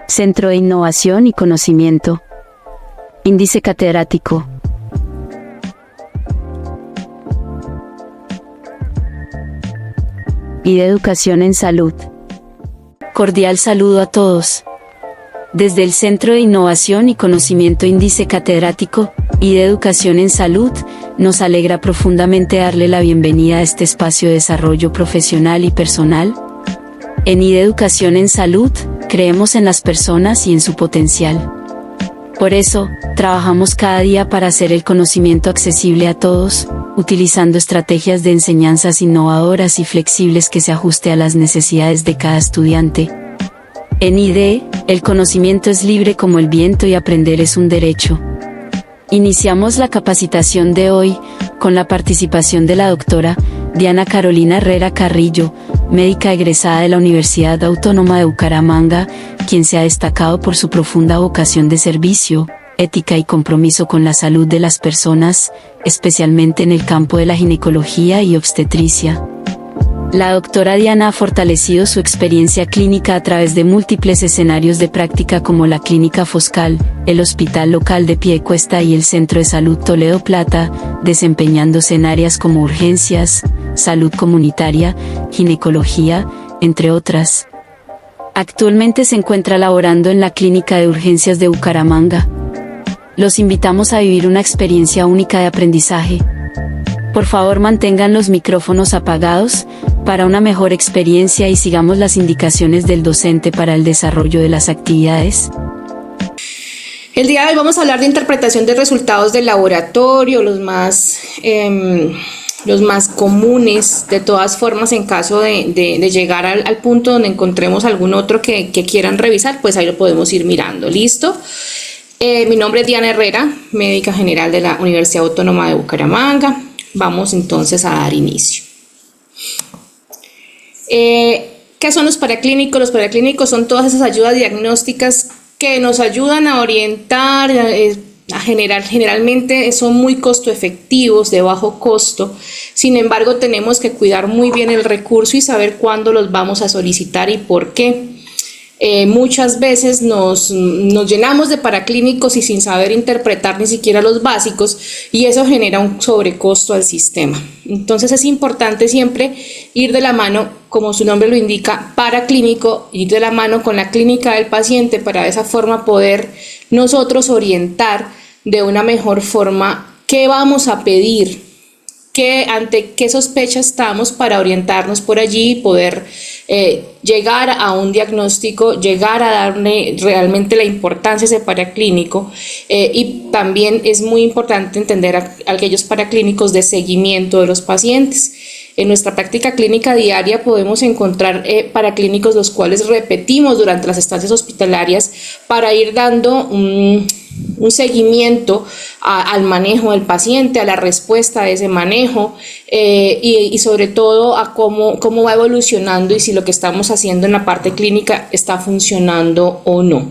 Centro de Innovación y Conocimiento. Índice catedrático. Y de Educación en Salud. Cordial saludo a todos. Desde el Centro de Innovación y Conocimiento Índice Catedrático y de Educación en Salud, nos alegra profundamente darle la bienvenida a este espacio de desarrollo profesional y personal. En IDE Educación en Salud, creemos en las personas y en su potencial. Por eso, trabajamos cada día para hacer el conocimiento accesible a todos, utilizando estrategias de enseñanzas innovadoras y flexibles que se ajuste a las necesidades de cada estudiante. En IDE, el conocimiento es libre como el viento y aprender es un derecho. Iniciamos la capacitación de hoy, con la participación de la doctora Diana Carolina Herrera Carrillo, médica egresada de la Universidad Autónoma de Bucaramanga, quien se ha destacado por su profunda vocación de servicio, ética y compromiso con la salud de las personas, especialmente en el campo de la ginecología y obstetricia. La doctora Diana ha fortalecido su experiencia clínica a través de múltiples escenarios de práctica como la Clínica Foscal, el Hospital Local de Piedecuesta y el Centro de Salud Toledo Plata, desempeñándose en áreas como urgencias, salud comunitaria, ginecología, entre otras. Actualmente se encuentra laborando en la Clínica de Urgencias de Bucaramanga. Los invitamos a vivir una experiencia única de aprendizaje. Por favor, mantengan los micrófonos apagados, para una mejor experiencia y sigamos las indicaciones del docente para el desarrollo de las actividades. El día de hoy vamos a hablar de interpretación de resultados del laboratorio, los más comunes. De todas formas, en caso de llegar al punto donde encontremos algún otro que quieran revisar, pues ahí lo podemos ir mirando. ¿Listo? Mi nombre es Diana Herrera, médica general de la Universidad Autónoma de Bucaramanga. Vamos entonces a dar inicio. ¿Qué son los paraclínicos? Los paraclínicos son todas esas ayudas diagnósticas que nos ayudan a orientar, a generar. Generalmente son muy costo efectivos, de bajo costo. Sin embargo, tenemos que cuidar muy bien el recurso y saber cuándo los vamos a solicitar y por qué. Muchas veces nos llenamos de paraclínicos y sin saber interpretar ni siquiera los básicos, y eso genera un sobrecosto al sistema. Entonces es importante siempre ir de la mano, como su nombre lo indica, paraclínico, ir de la mano con la clínica del paciente para de esa forma poder nosotros orientar de una mejor forma qué vamos a pedir, ante qué sospecha estamos, para orientarnos por allí y poder llegar a un diagnóstico, llegar a darle realmente la importancia a ese paraclínico. Y también es muy importante entender aquellos paraclínicos de seguimiento de los pacientes. En nuestra práctica clínica diaria podemos encontrar paraclínicos los cuales repetimos durante las estancias hospitalarias para ir dando un seguimiento al manejo del paciente, a la respuesta de ese manejo, y sobre todo a cómo va evolucionando y si lo que estamos haciendo en la parte clínica está funcionando o no.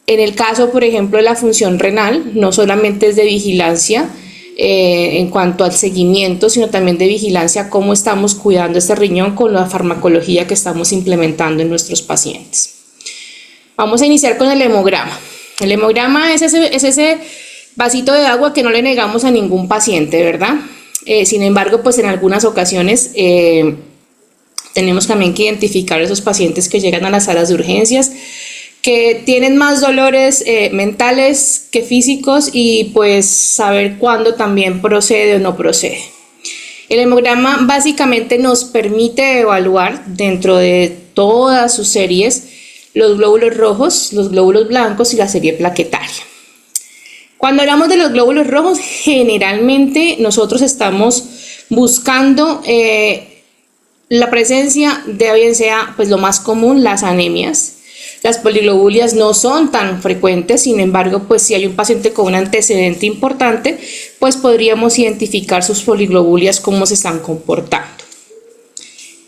En el caso, por ejemplo, de la función renal, no solamente es de vigilancia en cuanto al seguimiento, sino también de vigilancia cómo estamos cuidando este riñón con la farmacología que estamos implementando en nuestros pacientes. Vamos a iniciar con el hemograma. El hemograma es ese vasito de agua que no le negamos a ningún paciente, ¿verdad? Sin embargo, pues en algunas ocasiones tenemos también que identificar a esos pacientes que llegan a las salas de urgencias, que tienen más dolores mentales que físicos, y pues saber cuándo también procede o no procede. El hemograma básicamente nos permite evaluar dentro de todas sus series los glóbulos rojos, los glóbulos blancos y la serie plaquetaria. Cuando hablamos de los glóbulos rojos, generalmente nosotros estamos buscando la presencia de, bien sea pues lo más común, las anemias. Las poliglobulias no son tan frecuentes, sin embargo, pues si hay un paciente con un antecedente importante, pues podríamos identificar sus poliglobulias, cómo se están comportando.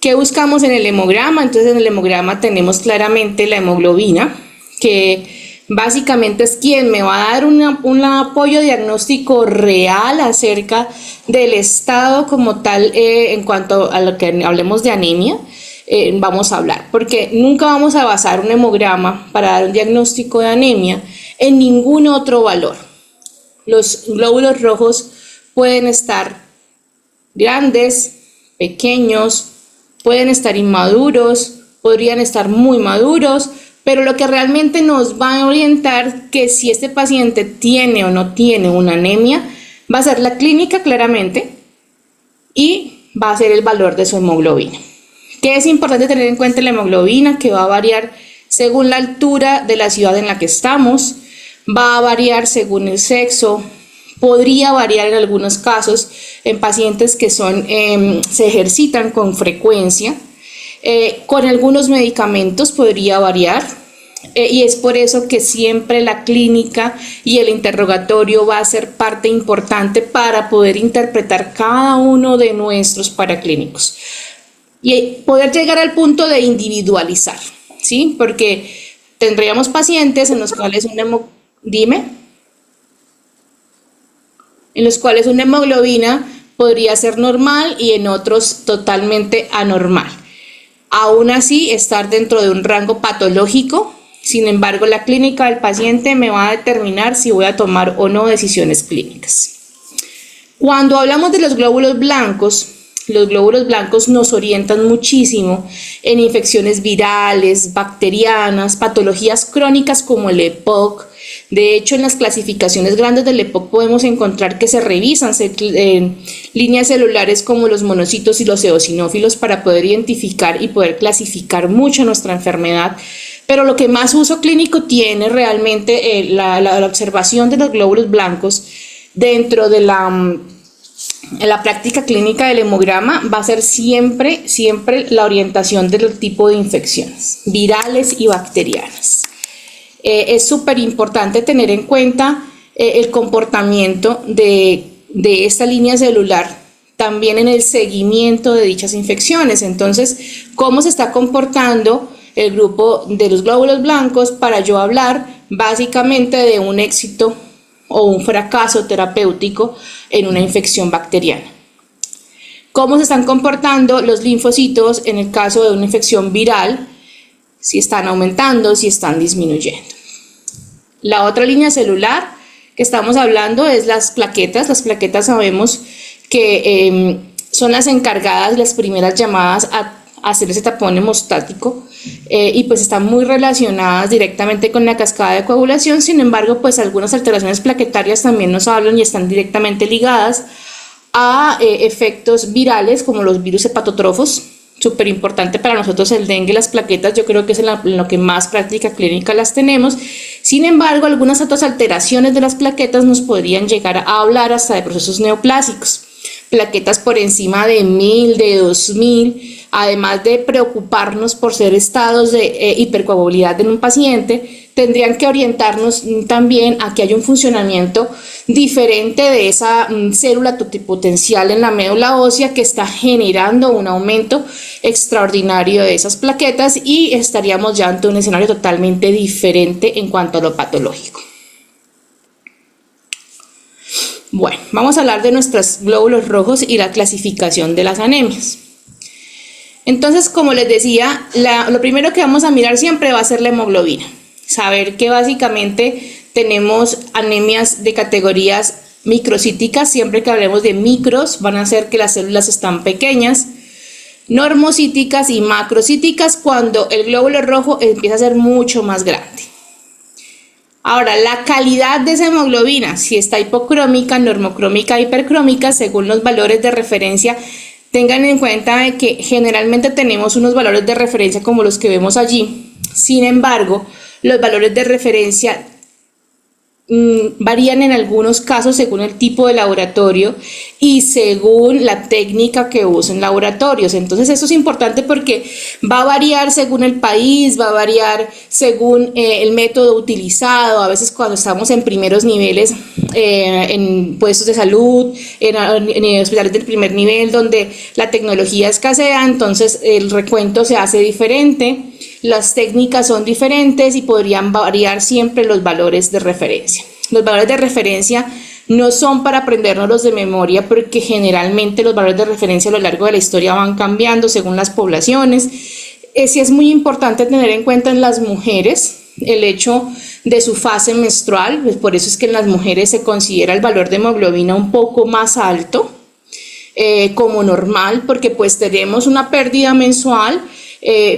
¿Qué buscamos en el hemograma? Entonces en el hemograma tenemos claramente la hemoglobina, que básicamente es quien me va a dar un apoyo diagnóstico real acerca del estado como tal, en cuanto a lo que hablemos de anemia. vamos a hablar, porque nunca vamos a basar un hemograma para dar un diagnóstico de anemia en ningún otro valor. Los glóbulos rojos pueden estar grandes, pequeños, pueden estar inmaduros, podrían estar muy maduros, pero lo que realmente nos va a orientar que si este paciente tiene o no tiene una anemia va a ser la clínica claramente y va a ser el valor de su hemoglobina. ¿Qué es importante tener en cuenta la hemoglobina? Que va a variar según la altura de la ciudad en la que estamos, va a variar según el sexo, podría variar en algunos casos en pacientes que se ejercitan con frecuencia. Con algunos medicamentos podría variar y es por eso que siempre la clínica y el interrogatorio va a ser parte importante para poder interpretar cada uno de nuestros paraclínicos y poder llegar al punto de individualizar, ¿sí? Porque tendríamos pacientes en los cuales en los cuales una hemoglobina podría ser normal y en otros totalmente anormal. Aún así, estar dentro de un rango patológico, sin embargo, la clínica del paciente me va a determinar si voy a tomar o no decisiones clínicas. Cuando hablamos de los glóbulos blancos nos orientan muchísimo en infecciones virales, bacterianas, patologías crónicas como el EPOC. De hecho, en las clasificaciones grandes del EPOC podemos encontrar que se revisan líneas celulares como los monocitos y los eosinófilos para poder identificar y poder clasificar mucho nuestra enfermedad. Pero lo que más uso clínico tiene realmente la observación de los glóbulos blancos dentro de la práctica clínica del hemograma va a ser siempre la orientación del tipo de infecciones virales y bacterianas. Es súper importante tener en cuenta el comportamiento de esta línea celular también en el seguimiento de dichas infecciones. Entonces, ¿cómo se está comportando el grupo de los glóbulos blancos para yo hablar básicamente de un éxito o un fracaso terapéutico en una infección bacteriana? ¿Cómo se están comportando los linfocitos en el caso de una infección viral? Si están aumentando, si están disminuyendo. La otra línea celular que estamos hablando es las plaquetas. Las plaquetas sabemos que son las encargadas, las primeras llamadas a hacer ese tapón hemostático y pues están muy relacionadas directamente con la cascada de coagulación. Sin embargo, pues algunas alteraciones plaquetarias también nos hablan y están directamente ligadas a efectos virales como los virus hepatotrofos. Súper importante para nosotros el dengue, las plaquetas, yo creo que es en lo que más práctica clínica las tenemos. Sin embargo, algunas otras alteraciones de las plaquetas nos podrían llegar a hablar hasta de procesos neoplásicos. Plaquetas por encima de 1000, de 2000, además de preocuparnos por ser estados de hipercoagulabilidad en un paciente, tendrían que orientarnos también a que haya un funcionamiento diferente de esa célula totipotencial en la médula ósea que está generando un aumento extraordinario de esas plaquetas y estaríamos ya ante un escenario totalmente diferente en cuanto a lo patológico. Bueno, vamos a hablar de nuestros glóbulos rojos y la clasificación de las anemias. Entonces, como les decía, lo primero que vamos a mirar siempre va a ser la hemoglobina. Saber que básicamente tenemos anemias de categorías microcíticas, siempre que hablemos de micros van a ser que las células están pequeñas, normocíticas y macrocíticas cuando el glóbulo rojo empieza a ser mucho más grande. Ahora, la calidad de esa hemoglobina, si está hipocrómica, normocrómica, hipercrómica, según los valores de referencia, tengan en cuenta que generalmente tenemos unos valores de referencia como los que vemos allí. Sin embargo, los valores de referencia varían en algunos casos según el tipo de laboratorio y según la técnica que usen laboratorios. Entonces eso es importante porque va a variar según el país, va a variar según el método utilizado. A veces cuando estamos en primeros niveles, en puestos de salud, en hospitales del primer nivel donde la tecnología escasea, entonces el recuento se hace diferente. Las técnicas son diferentes y podrían variar siempre los valores de referencia. Los valores de referencia No son para aprendérnoslos de memoria porque generalmente los valores de referencia a lo largo de la historia van cambiando según las poblaciones. Sí es muy importante tener en cuenta en las mujeres el hecho de su fase menstrual, pues por eso es que en las mujeres se considera el valor de hemoglobina un poco más alto como normal, porque pues tenemos una pérdida mensual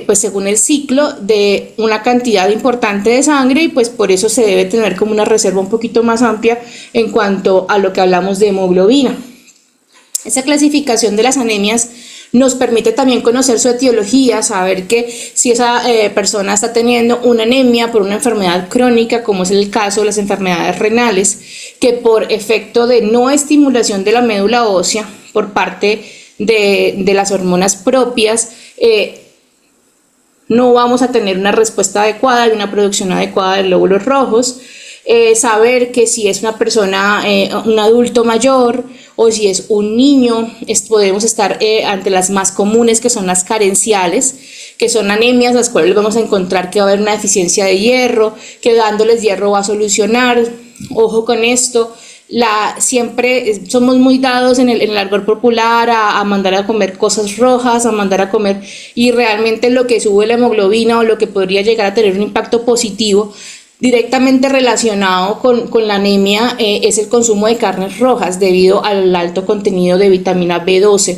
pues según el ciclo de una cantidad importante de sangre y pues por eso se debe tener como una reserva un poquito más amplia en cuanto a lo que hablamos de hemoglobina. Esa clasificación de las anemias nos permite también conocer su etiología, saber que si esa persona está teniendo una anemia por una enfermedad crónica, como es el caso de las enfermedades renales, que por efecto de no estimulación de la médula ósea por parte de las hormonas propias, no vamos a tener una respuesta adecuada y una producción adecuada de glóbulos rojos. Saber que si es una persona, un adulto mayor o si es un niño, podemos estar ante las más comunes, que son las carenciales, que son anemias las cuales vamos a encontrar que va a haber una deficiencia de hierro, que dándoles hierro va a solucionar. Ojo con esto. Siempre somos muy dados en el argot popular a mandar a comer cosas rojas, a mandar a comer, y realmente lo que sube la hemoglobina o lo que podría llegar a tener un impacto positivo directamente relacionado con la anemia es el consumo de carnes rojas debido al alto contenido de vitamina B12,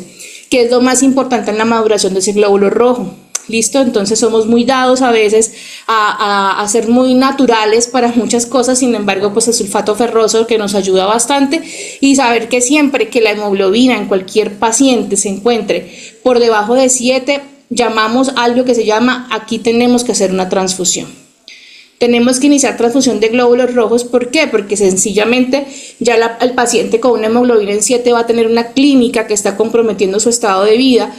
que es lo más importante en la maduración de ese glóbulo rojo. ¿Listo? Entonces somos muy dados a veces a ser muy naturales para muchas cosas, sin embargo pues el sulfato ferroso que nos ayuda bastante, y saber que siempre que la hemoglobina en cualquier paciente se encuentre por debajo de 7, llamamos algo que se llama aquí tenemos que hacer una transfusión. Tenemos que iniciar transfusión de glóbulos rojos. ¿Por qué? Porque sencillamente ya el paciente con una hemoglobina en 7 va a tener una clínica que está comprometiendo su estado de vida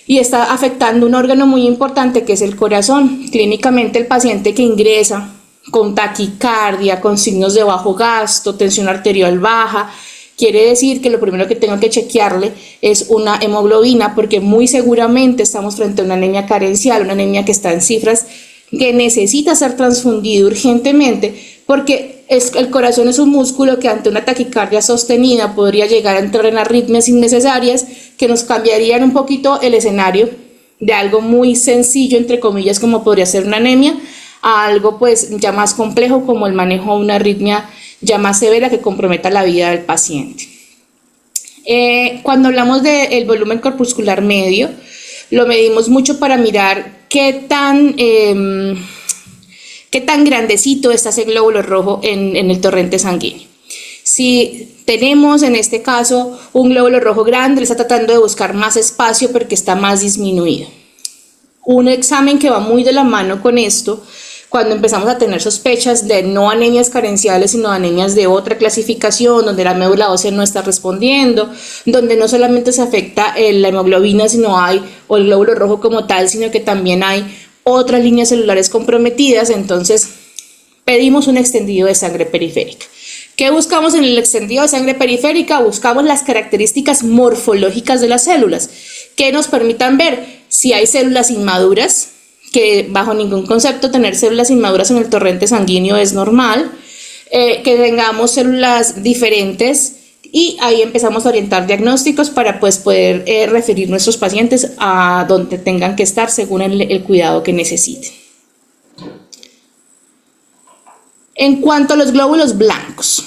y está afectando un órgano muy importante que es el corazón. Clínicamente el paciente que ingresa con taquicardia, con signos de bajo gasto, tensión arterial baja, quiere decir que lo primero que tengo que chequearle es una hemoglobina, porque muy seguramente estamos frente a una anemia carencial, una anemia que está en cifras que necesita ser transfundido urgentemente, porque el corazón es un músculo que ante una taquicardia sostenida podría llegar a entrar en arritmias innecesarias que nos cambiarían un poquito el escenario de algo muy sencillo, entre comillas, como podría ser una anemia, a algo pues ya más complejo como el manejo de una arritmia ya más severa que comprometa la vida del paciente. Cuando hablamos del volumen corpuscular medio, lo medimos mucho para mirar qué tan grandecito está ese glóbulo rojo en el torrente sanguíneo. Si tenemos en este caso un glóbulo rojo grande, le está tratando de buscar más espacio porque está más disminuido. Un examen que va muy de la mano con esto, cuando empezamos a tener sospechas de no anemias carenciales, sino anemias de otra clasificación, donde la médula ósea no está respondiendo, donde no solamente se afecta la hemoglobina, o el glóbulo rojo como tal, sino que también hay otras líneas celulares comprometidas, entonces pedimos un extendido de sangre periférica. ¿Qué buscamos en el extendido de sangre periférica? Buscamos las características morfológicas de las células que nos permitan ver si hay células inmaduras, que bajo ningún concepto tener células inmaduras en el torrente sanguíneo es normal, que tengamos células diferentes, y ahí empezamos a orientar diagnósticos para pues poder referir nuestros pacientes a donde tengan que estar según el cuidado que necesiten. En cuanto a los glóbulos blancos,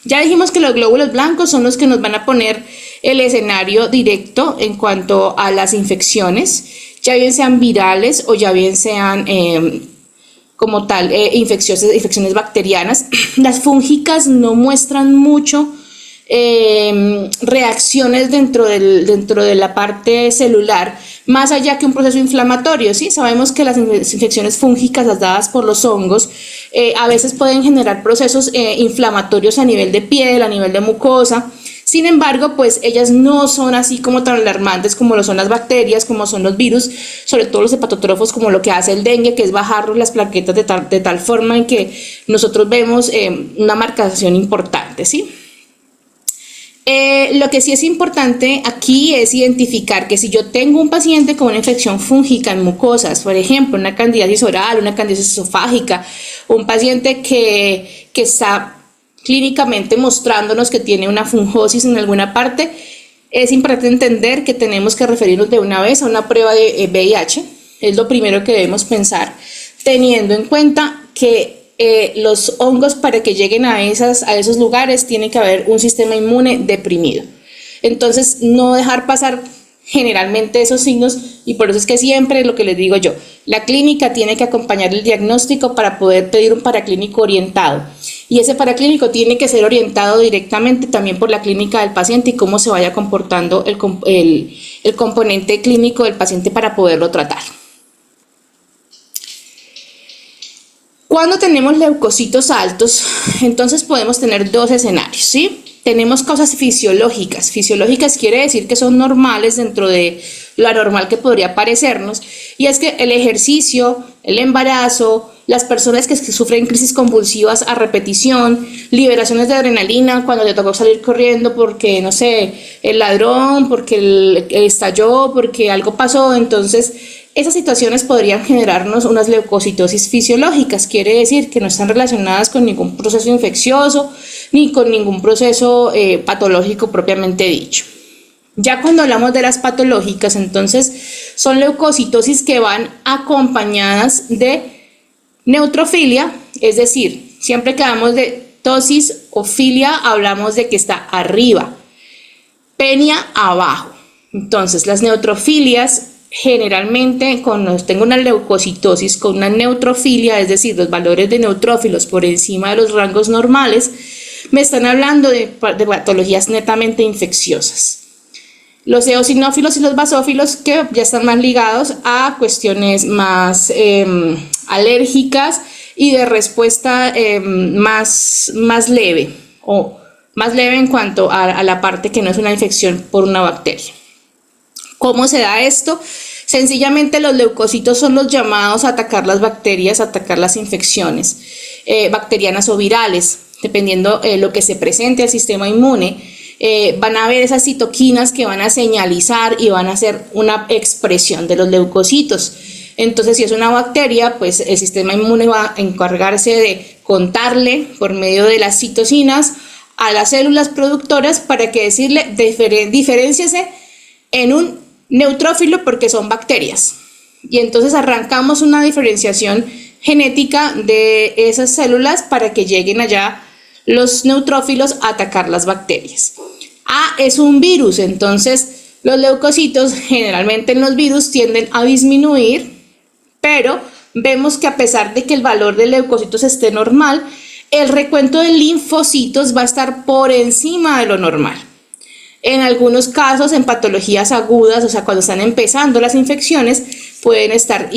ya dijimos que los glóbulos blancos son los que nos van a poner el escenario directo en cuanto a las infecciones, ya bien sean virales o ya bien sean como tal infecciones bacterianas. Las fúngicas no muestran mucho reacciones dentro de la parte celular, más allá que un proceso inflamatorio, ¿sí? Sabemos que las infecciones fúngicas, las dadas por los hongos, a veces pueden generar procesos inflamatorios a nivel de piel, a nivel de mucosa. Sin embargo, pues ellas no son así como tan alarmantes como lo son las bacterias, como son los virus, sobre todo los hepatotrofos, como lo que hace el dengue, que es bajar las plaquetas de tal forma en que nosotros vemos una marcación importante, ¿sí? Lo que sí es importante aquí es identificar que si yo tengo un paciente con una infección fúngica en mucosas, por ejemplo, una candidiasis oral, una candidiasis esofágica, un paciente que está clínicamente mostrándonos que tiene una fungosis en alguna parte, es importante entender que tenemos que referirnos de una vez a una prueba de VIH. Es lo primero que debemos pensar, teniendo en cuenta que los hongos, para que lleguen a esos lugares, tiene que haber un sistema inmune deprimido. Entonces, no dejar pasar generalmente esos signos, y por eso es que siempre lo que les digo yo, la clínica tiene que acompañar el diagnóstico para poder pedir un paraclínico orientado, y ese paraclínico tiene que ser orientado directamente también por la clínica del paciente y cómo se vaya comportando el componente clínico del paciente para poderlo tratar. Cuando tenemos leucocitos altos, entonces podemos tener dos escenarios, ¿sí? Tenemos causas fisiológicas. Fisiológicas quiere decir que son normales dentro de lo anormal que podría parecernos, y es que el ejercicio, el embarazo, las personas que sufren crisis convulsivas a repetición, liberaciones de adrenalina cuando te tocó salir corriendo porque, no sé, el ladrón, porque estalló, porque algo pasó, entonces esas situaciones podrían generarnos unas leucocitosis fisiológicas, quiere decir que no están relacionadas con ningún proceso infeccioso ni con ningún proceso patológico propiamente dicho. Ya cuando hablamos de las patológicas, entonces son leucocitosis que van acompañadas de neutrofilia, es decir, siempre que hablamos de tosis o filia hablamos de que está arriba, penia abajo. Entonces las neutrofilias generalmente, cuando tengo una leucocitosis con una neutrofilia, es decir, los valores de neutrófilos por encima de los rangos normales, me están hablando de patologías netamente infecciosas. Los eosinófilos y los basófilos, que ya están más ligados a cuestiones más alérgicas y de respuesta más leve, o más leve en cuanto a la parte que no es una infección por una bacteria. ¿Cómo se da esto? Sencillamente los leucocitos son los llamados a atacar las bacterias, a atacar las infecciones bacterianas o virales, dependiendo lo que se presente al sistema inmune. Van a haber esas citoquinas que van a señalizar y van a hacer una expresión de los leucocitos. Entonces, si es una bacteria, pues el sistema inmune va a encargarse de contarle por medio de las citocinas a las células productoras para que decirle diferénciese en un neutrófilo porque son bacterias. Y entonces arrancamos una diferenciación genética de esas células para que lleguen allá los neutrófilos a atacar las bacterias. Es un virus, entonces los leucocitos generalmente en los virus tienden a disminuir, pero vemos que a pesar de que el valor de leucocitos esté normal, el recuento de linfocitos va a estar por encima de lo normal. En algunos casos, en patologías agudas, o sea, cuando están empezando las infecciones, pueden estar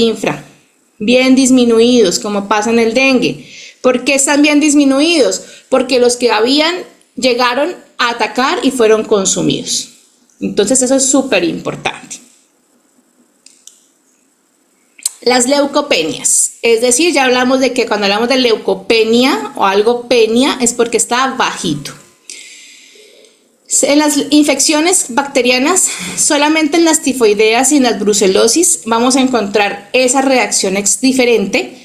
bien disminuidos, como pasa en el dengue. ¿Por qué están bien disminuidos? Porque los que llegaron a atacar y fueron consumidos. Entonces eso es súper importante. Las leucopenias, es decir, ya hablamos de que cuando hablamos de leucopenia o algo penia es porque está bajito. En las infecciones bacterianas, solamente en las tifoideas y en las brucelosis vamos a encontrar esa reacción diferente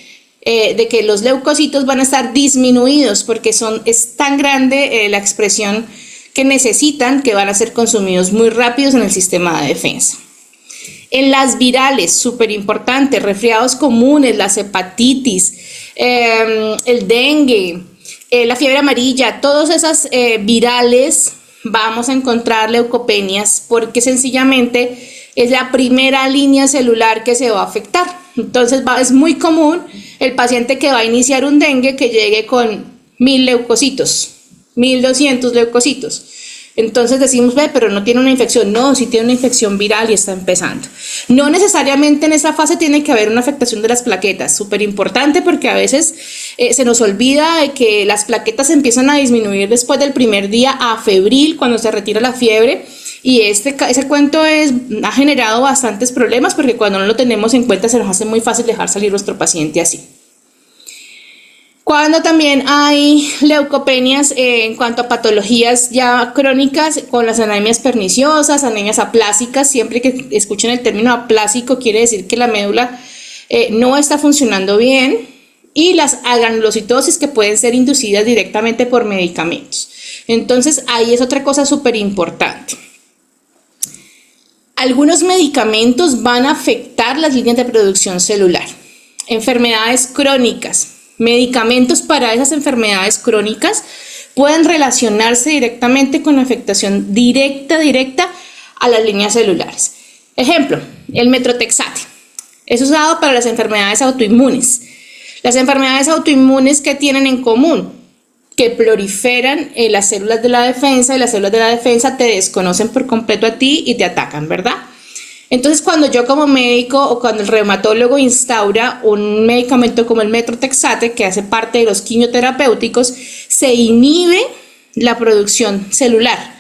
de que los leucocitos van a estar disminuidos porque es tan grande la expresión que necesitan que van a ser consumidos muy rápidos en el sistema de defensa. En las virales, súper importante, resfriados comunes, las hepatitis, el dengue, la fiebre amarilla, todas esas virales vamos a encontrar leucopenias porque sencillamente es la primera línea celular que se va a afectar. Entonces es muy común el paciente que va a iniciar un dengue que llegue con 1000 leucocitos, 1200 leucocitos. Entonces decimos, pero no tiene una infección. No, sí tiene una infección viral y está empezando. No necesariamente en esa fase tiene que haber una afectación de las plaquetas. Súper importante porque a veces se nos olvida de que las plaquetas empiezan a disminuir después del primer día a febril, cuando se retira la fiebre. Y ese cuento ha generado bastantes problemas porque cuando no lo tenemos en cuenta se nos hace muy fácil dejar salir nuestro paciente así. Cuando también hay leucopenias en cuanto a patologías ya crónicas con las anemias perniciosas, anemias aplásicas, siempre que escuchen el término aplásico quiere decir que la médula no está funcionando bien y las agranulocitosis que pueden ser inducidas directamente por medicamentos. Entonces, ahí es otra cosa súper importante. Algunos medicamentos van a afectar las líneas de producción celular. Enfermedades crónicas. Medicamentos para esas enfermedades crónicas pueden relacionarse directamente con la afectación directa a las líneas celulares. Ejemplo, el metrotexate. Es usado para las enfermedades autoinmunes. Las enfermedades autoinmunes, ¿qué tienen en común? Que proliferan las células de la defensa, y las células de la defensa te desconocen por completo a ti y te atacan, ¿verdad? Entonces, cuando yo como médico o cuando el reumatólogo instaura un medicamento como el metrotexate, que hace parte de los quimioterapéuticos, se inhibe la producción celular.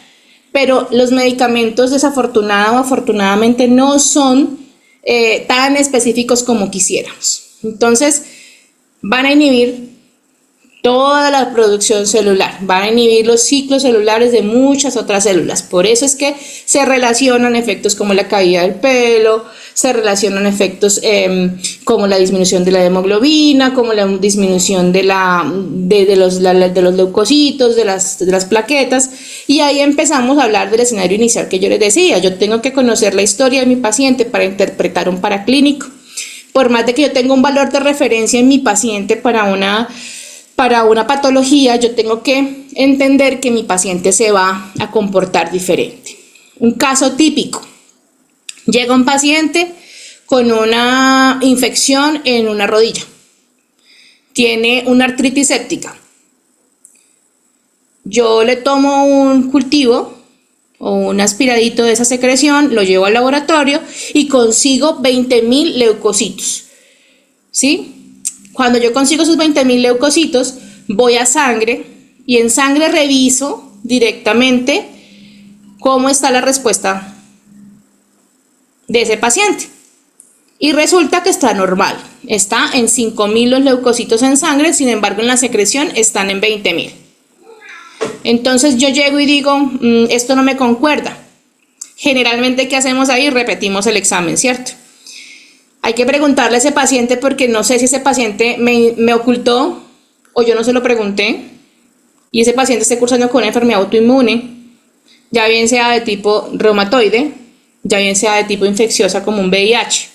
Pero los medicamentos, desafortunadamente o afortunadamente, no son tan específicos como quisiéramos. Entonces, van a inhibir toda la producción celular, van a inhibir los ciclos celulares de muchas otras células. Por eso es que se relacionan efectos como la caída del pelo, se relacionan efectos como la disminución de la hemoglobina, como la disminución de los leucocitos, de las plaquetas, y ahí empezamos a hablar del escenario inicial que yo les decía. Yo tengo que conocer la historia de mi paciente para interpretar un paraclínico. Por más de que yo tenga un valor de referencia en mi paciente para una patología, yo tengo que entender que mi paciente se va a comportar diferente. Un caso típico: llega un paciente con una infección en una rodilla, tiene una artritis séptica. Yo le tomo un cultivo o un aspiradito de esa secreción, lo llevo al laboratorio y consigo 20.000 leucocitos, ¿sí? Cuando yo consigo esos 20.000 leucocitos, voy a sangre y en sangre reviso directamente cómo está la respuesta de ese paciente. Y resulta que está normal, está en 5.000 los leucocitos en sangre, sin embargo en la secreción están en 20.000. Entonces yo llego y digo, esto no me concuerda. Generalmente, ¿qué hacemos ahí? Repetimos el examen, ¿cierto? Hay que preguntarle a ese paciente, porque no sé si ese paciente me ocultó o yo no se lo pregunté y ese paciente esté cursando con una enfermedad autoinmune, ya bien sea de tipo reumatoide, ya bien sea de tipo infecciosa como un VIH.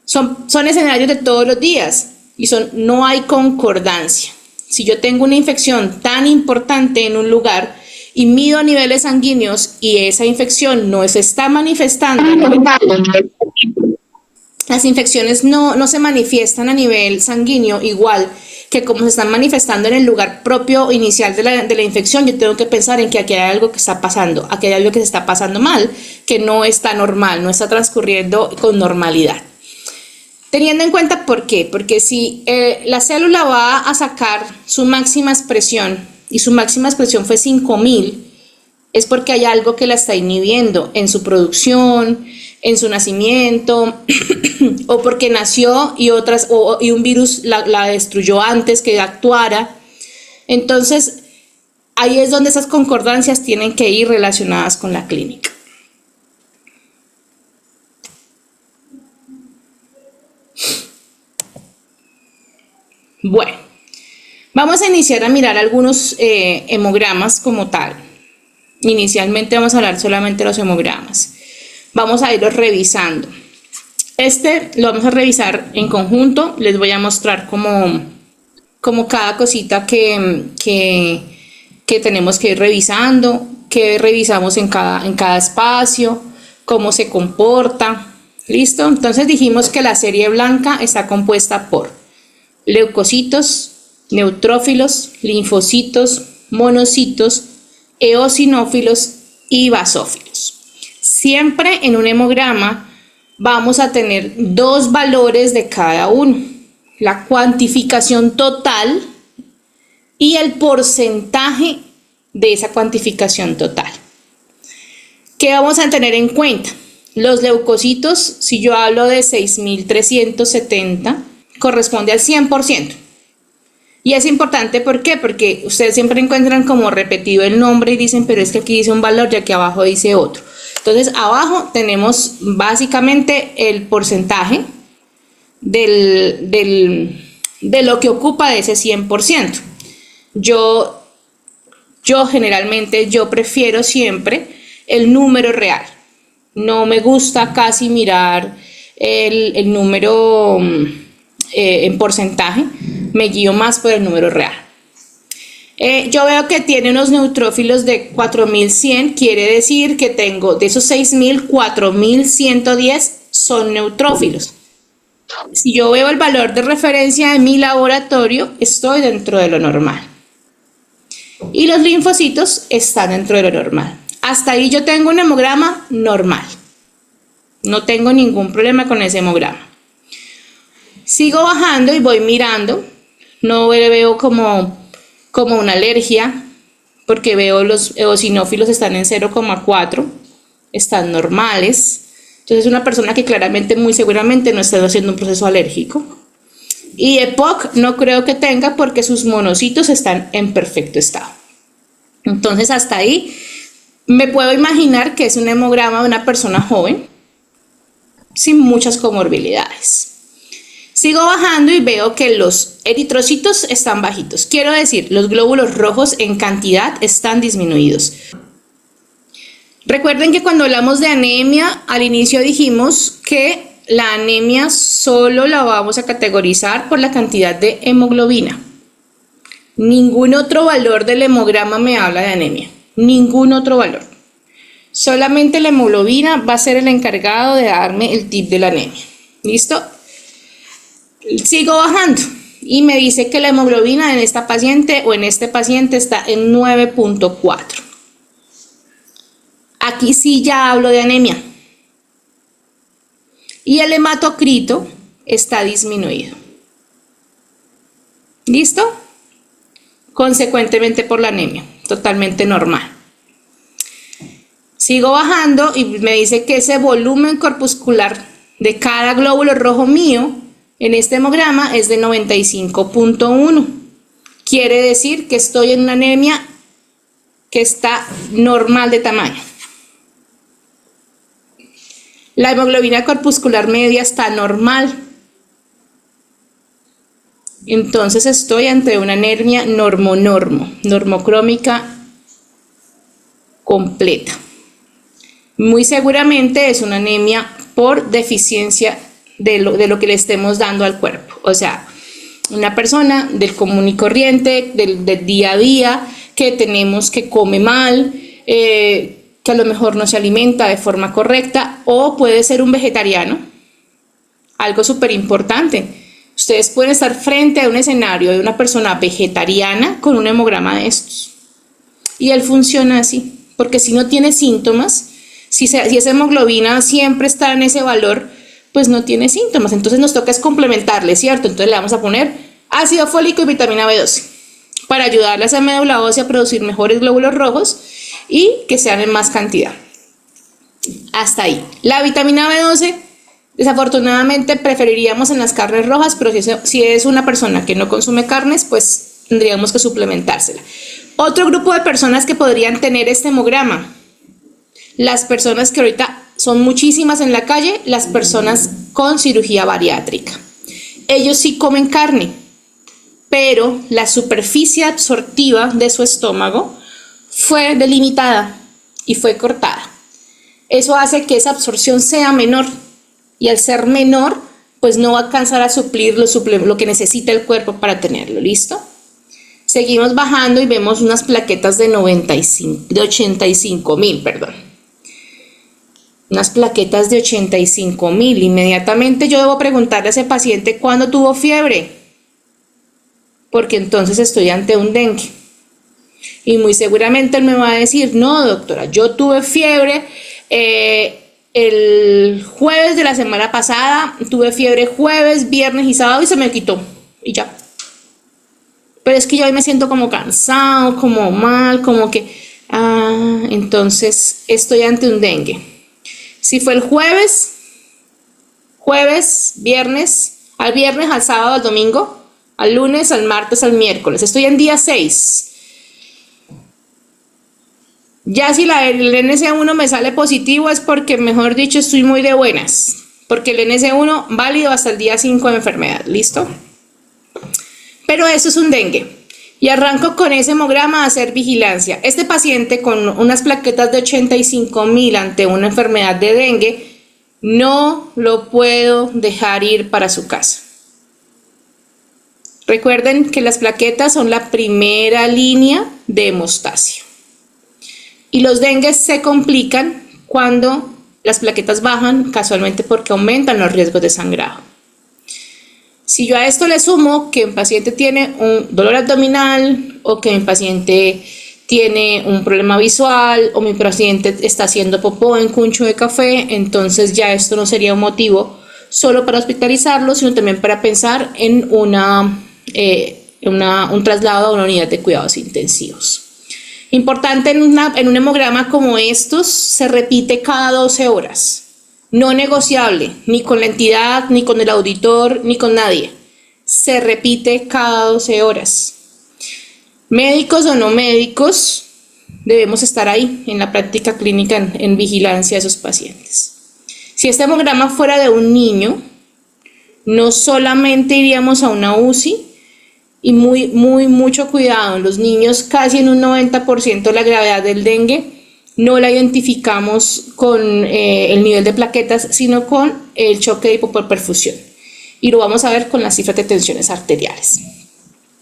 Son escenarios de todos los días y no hay concordancia. Si yo tengo una infección tan importante en un lugar y mido niveles sanguíneos y esa infección no se está manifestando, las infecciones no se manifiestan a nivel sanguíneo igual que como se están manifestando en el lugar propio inicial de la infección, yo tengo que pensar en que aquí hay algo que está pasando, aquí hay algo que se está pasando mal, que no está normal, no está transcurriendo con normalidad. Teniendo en cuenta por qué, porque si la célula va a sacar su máxima expresión y su máxima expresión fue 5.000, es porque hay algo que la está inhibiendo en su producción, en su nacimiento, o porque nació y un virus la destruyó antes que actuara. Entonces, ahí es donde esas concordancias tienen que ir relacionadas con la clínica. Bueno, vamos a iniciar a mirar algunos hemogramas como tal. Inicialmente vamos a hablar solamente de los hemogramas. Vamos a irlos revisando. Lo vamos a revisar en conjunto. Les voy a mostrar como cada cosita que tenemos que ir revisando, que revisamos en cada espacio, cómo se comporta. ¿Listo? Entonces dijimos que la serie blanca está compuesta por leucocitos, neutrófilos, linfocitos, monocitos, eosinófilos y basófilos. Siempre en un hemograma vamos a tener dos valores de cada uno: la cuantificación total y el porcentaje de esa cuantificación total. ¿Qué vamos a tener en cuenta? Los leucocitos, si yo hablo de 6.370, corresponde al 100%. Y es importante, ¿por qué? Porque ustedes siempre encuentran como repetido el nombre y dicen, pero es que aquí dice un valor y aquí abajo dice otro. Entonces, abajo tenemos básicamente el porcentaje del de lo que ocupa de ese 100%. Yo generalmente, yo prefiero siempre el número real. No me gusta casi mirar el número en porcentaje, me guío más por el número real. Yo veo que tiene unos neutrófilos de 4100, quiere decir que tengo de esos 6000, 4110 son neutrófilos. Si yo veo el valor de referencia de mi laboratorio, estoy dentro de lo normal. Y los linfocitos están dentro de lo normal. Hasta ahí yo tengo un hemograma normal. No tengo ningún problema con ese hemograma. Sigo bajando y voy mirando. No veo como una alergia, porque veo los eosinófilos están en 0,4, están normales. Entonces es una persona que claramente, muy seguramente no está haciendo un proceso alérgico. Y EPOC no creo que tenga porque sus monocitos están en perfecto estado. Entonces hasta ahí me puedo imaginar que es un hemograma de una persona joven sin muchas comorbilidades. Sigo bajando y veo que los eritrocitos están bajitos. Quiero decir, los glóbulos rojos en cantidad están disminuidos. Recuerden que cuando hablamos de anemia, al inicio dijimos que la anemia solo la vamos a categorizar por la cantidad de hemoglobina. Ningún otro valor del hemograma me habla de anemia. Ningún otro valor. Solamente la hemoglobina va a ser el encargado de darme el tip de la anemia. ¿Listo? Sigo bajando y me dice que la hemoglobina en esta paciente o en este paciente está en 9.4. Aquí sí ya hablo de anemia. Y el hematocrito está disminuido. ¿Listo? Consecuentemente por la anemia, totalmente normal. Sigo bajando y me dice que ese volumen corpuscular de cada glóbulo rojo mío en este hemograma es de 95.1. Quiere decir que estoy en una anemia que está normal de tamaño. La hemoglobina corpuscular media está normal. Entonces estoy ante una anemia normocrómica completa. Muy seguramente es una anemia por deficiencia de lo que le estemos dando al cuerpo. O sea, una persona del común y corriente, del día a día, que come mal, que a lo mejor no se alimenta de forma correcta, o puede ser un vegetariano. Algo súper importante. Ustedes pueden estar frente a un escenario de una persona vegetariana con un hemograma de estos. Y él funciona así, porque si no tiene síntomas, si esa hemoglobina siempre está en ese valor, pues no tiene síntomas. Entonces nos toca es complementarle, ¿cierto? Entonces le vamos a poner ácido fólico y vitamina B12 para ayudarle a esa médula ósea a producir mejores glóbulos rojos y que sean en más cantidad. Hasta ahí. La vitamina B12, desafortunadamente preferiríamos en las carnes rojas, pero si es una persona que no consume carnes, pues tendríamos que suplementársela. Otro grupo de personas que podrían tener este hemograma, las personas que ahorita son muchísimas en la calle, las personas con cirugía bariátrica. Ellos sí comen carne, pero la superficie absortiva de su estómago fue delimitada y fue cortada. Eso hace que esa absorción sea menor y al ser menor, pues no va a alcanzar a suplir lo que necesita el cuerpo para tenerlo. ¿Listo? Seguimos bajando y vemos unas plaquetas de 85,000, perdón. Unas plaquetas de 85,000. Inmediatamente yo debo preguntarle a ese paciente cuándo tuvo fiebre, porque entonces estoy ante un dengue. Y muy seguramente él me va a decir, no doctora, yo tuve fiebre el jueves de la semana pasada, tuve fiebre jueves, viernes y sábado y se me quitó y ya. Pero es que yo hoy me siento como cansado, como mal, como que, entonces estoy ante un dengue. Si fue el jueves, viernes, al sábado, al domingo, al lunes, al martes, al miércoles. Estoy en día 6. Ya si el NC1 me sale positivo es porque, mejor dicho, estoy muy de buenas. Porque el NC1 válido hasta el día 5 de enfermedad. ¿Listo? Pero eso es un dengue. Y arranco con ese hemograma a hacer vigilancia. Este paciente con unas plaquetas de 85.000 ante una enfermedad de dengue, no lo puedo dejar ir para su casa. Recuerden que las plaquetas son la primera línea de hemostasia. Y los dengues se complican cuando las plaquetas bajan, casualmente porque aumentan los riesgos de sangrado. Si yo a esto le sumo que un paciente tiene un dolor abdominal o que mi paciente tiene un problema visual o mi paciente está haciendo popó en cuncho de café, entonces ya esto no sería un motivo solo para hospitalizarlo, sino también para pensar en un traslado a una unidad de cuidados intensivos. Importante en un hemograma como estos, se repite cada 12 horas. No negociable, ni con la entidad, ni con el auditor, ni con nadie. Se repite cada 12 horas. Médicos o no médicos, debemos estar ahí en la práctica clínica en vigilancia de esos pacientes. Si este hemograma fuera de un niño, no solamente iríamos a una UCI, y mucho cuidado, en los niños casi en un 90% la gravedad del dengue no la identificamos con el nivel de plaquetas, sino con el choque de hipoperfusión. Y lo vamos a ver con las cifras de tensiones arteriales.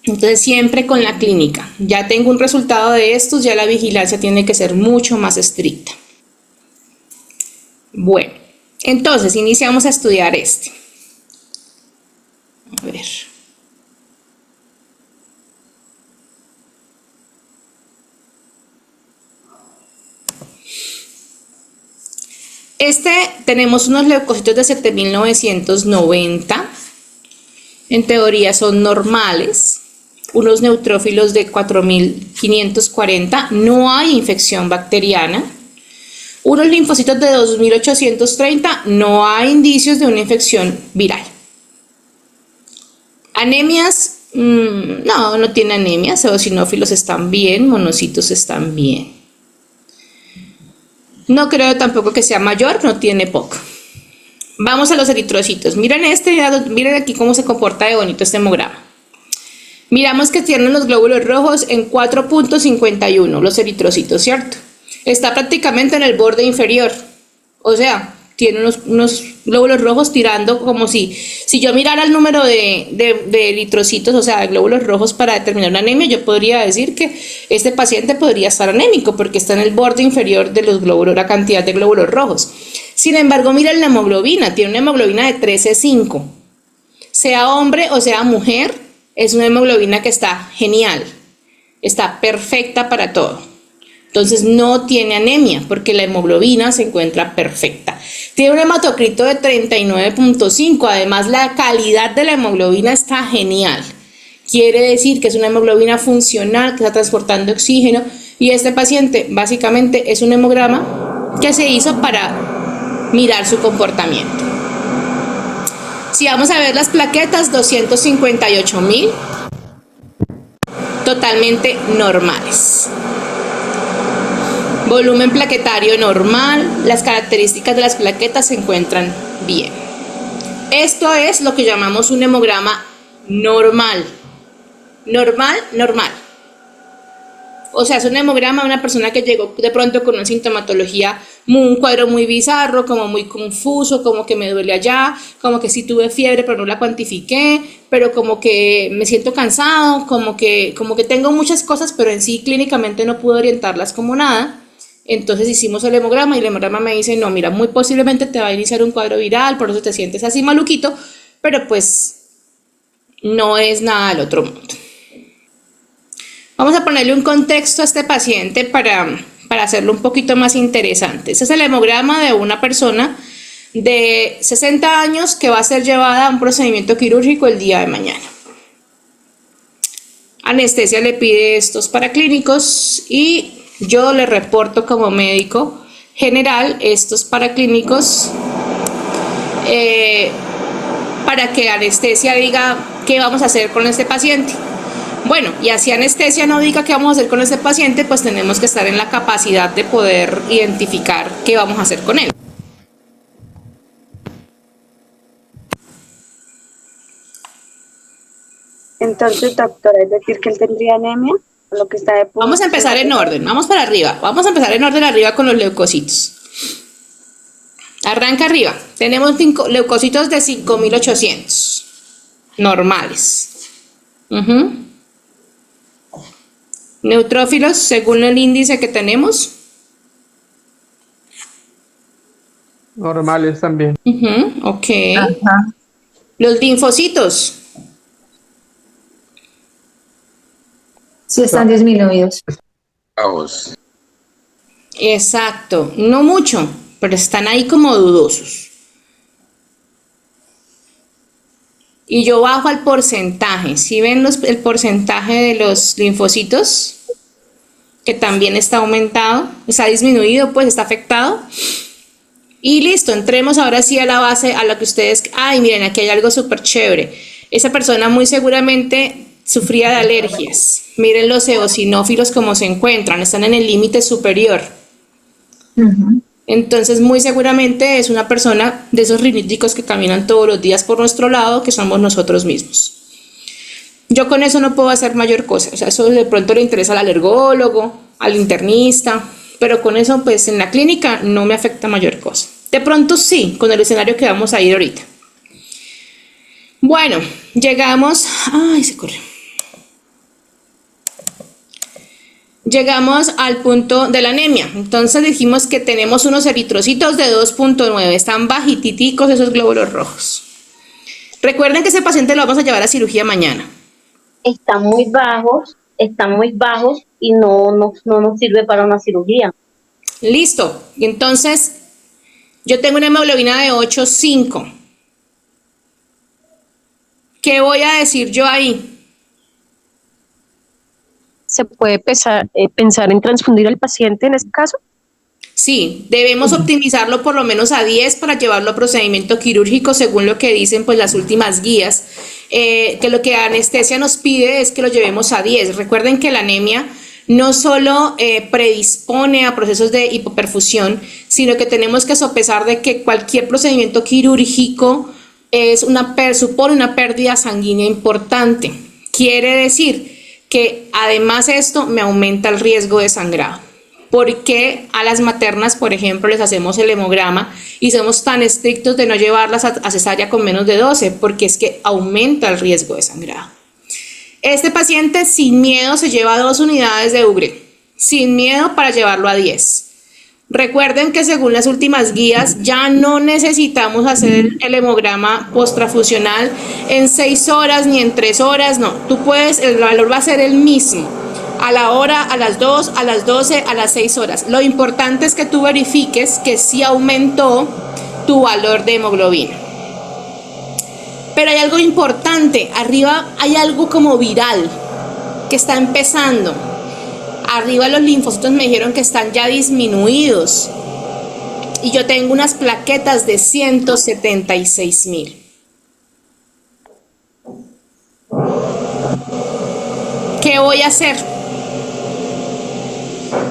Entonces siempre con la clínica. Ya tengo un resultado de estos, ya la vigilancia tiene que ser mucho más estricta. Bueno, entonces iniciamos a estudiar este. A ver. Tenemos unos leucocitos de 7.990, en teoría son normales, unos neutrófilos de 4.540, no hay infección bacteriana, unos linfocitos de 2.830, no hay indicios de una infección viral. Anemias, no tiene anemias, eosinófilos están bien, monocitos están bien. No creo tampoco que sea mayor, no tiene POC. Vamos a los eritrocitos. Miren miren aquí cómo se comporta de bonito este hemograma. Miramos que tienen los glóbulos rojos en 4.51, los eritrocitos, ¿cierto? Está prácticamente en el borde inferior. O sea, tiene unos glóbulos rojos tirando como si yo mirara el número de eritrocitos, o sea, de glóbulos rojos para determinar una anemia, yo podría decir que este paciente podría estar anémico porque está en el borde inferior de los glóbulos, la cantidad de glóbulos rojos. Sin embargo, miren la hemoglobina, tiene una hemoglobina de 13,5. Sea hombre o sea mujer, es una hemoglobina que está genial, está perfecta para todo. Entonces no tiene anemia porque la hemoglobina se encuentra perfecta. Tiene un hematocrito de 39.5, además la calidad de la hemoglobina está genial. Quiere decir que es una hemoglobina funcional que está transportando oxígeno y este paciente básicamente es un hemograma que se hizo para mirar su comportamiento. Si vamos a ver las plaquetas, 258.000, totalmente normales. Volumen plaquetario normal, las características de las plaquetas se encuentran bien. Esto es lo que llamamos un hemograma normal. Normal. O sea, es un hemograma de una persona que llegó de pronto con una sintomatología, un cuadro muy bizarro, como muy confuso, como que me duele allá, como que sí tuve fiebre pero no la cuantifiqué, pero como que me siento cansado, como que tengo muchas cosas, pero en sí clínicamente no pude orientarlas como nada. Entonces hicimos el hemograma y el hemograma me dice, no, mira, muy posiblemente te va a iniciar un cuadro viral, por eso te sientes así maluquito, pero pues no es nada del otro mundo. Vamos a ponerle un contexto a este paciente para hacerlo un poquito más interesante. Este es el hemograma de una persona de 60 años que va a ser llevada a un procedimiento quirúrgico el día de mañana. Anestesia le pide estos paraclínicos y yo le reporto como médico general estos paraclínicos para que anestesia diga qué vamos a hacer con este paciente. Bueno, y así anestesia no diga qué vamos a hacer con este paciente, pues tenemos que estar en la capacidad de poder identificar qué vamos a hacer con él. Entonces, doctora, es decir que él tendría anemia, lo que está de punto. Vamos a empezar en orden, vamos para arriba. Vamos a empezar en orden arriba con los leucocitos. Arranca arriba. Tenemos leucocitos de 5.800. Normales. Neutrófilos, según el índice que tenemos. Normales también. Ok. Ajá. Los linfocitos. Sí, están disminuidos. Vamos. Exacto. No mucho, pero están ahí como dudosos. Y yo bajo al porcentaje. ¿Sí ven el porcentaje de los linfocitos? Que también está aumentado, está disminuido, pues está afectado. Y listo, entremos ahora sí a la base, a lo que ustedes... Ay, miren, aquí hay algo súper chévere. Esa persona muy seguramente sufría de alergias. Miren los eosinófilos cómo se encuentran, están en el límite superior. Entonces, muy seguramente es una persona de esos riníticos que caminan todos los días por nuestro lado, que somos nosotros mismos. Yo con eso no puedo hacer mayor cosa, o sea, eso de pronto le interesa al alergólogo, al internista, pero con eso, pues en la clínica no me afecta mayor cosa. De pronto sí, con el escenario que vamos a ir ahorita. Bueno, llegamos... Ay, se corre. Llegamos al punto de la anemia. Entonces dijimos que tenemos unos eritrocitos de 2.9. Están bajititicos esos glóbulos rojos. Recuerden que ese paciente lo vamos a llevar a cirugía mañana. Están muy bajos y no nos sirve para una cirugía. Listo. Y entonces, yo tengo una hemoglobina de 8.5. ¿Qué voy a decir yo ahí? ¿Se puede pensar en transfundir al paciente en este caso? Sí, debemos optimizarlo por lo menos a 10 para llevarlo a procedimiento quirúrgico según lo que dicen pues las últimas guías, que lo que anestesia nos pide es que lo llevemos a 10. Recuerden que la anemia no solo predispone a procesos de hipoperfusión, sino que tenemos que sopesar de que cualquier procedimiento quirúrgico supone una pérdida sanguínea importante. Quiere decir que además esto me aumenta el riesgo de sangrado. ¿Por qué a las maternas, por ejemplo, les hacemos el hemograma y somos tan estrictos de no llevarlas a cesárea con menos de 12? Porque es que aumenta el riesgo de sangrado. Este paciente sin miedo se lleva 2 unidades de Ugre, sin miedo para llevarlo a 10. Recuerden que según las últimas guías ya no necesitamos hacer el hemograma posttransfusional en 6 horas ni en 3 horas, no. Tú puedes, el valor va a ser el mismo. A la hora, a las 2, a las 12, a las 6 horas. Lo importante es que tú verifiques que sí aumentó tu valor de hemoglobina. Pero hay algo importante, arriba hay algo como viral que está empezando. Arriba los linfocitos me dijeron que están ya disminuidos. Y yo tengo unas plaquetas de 176.000. ¿Qué voy a hacer?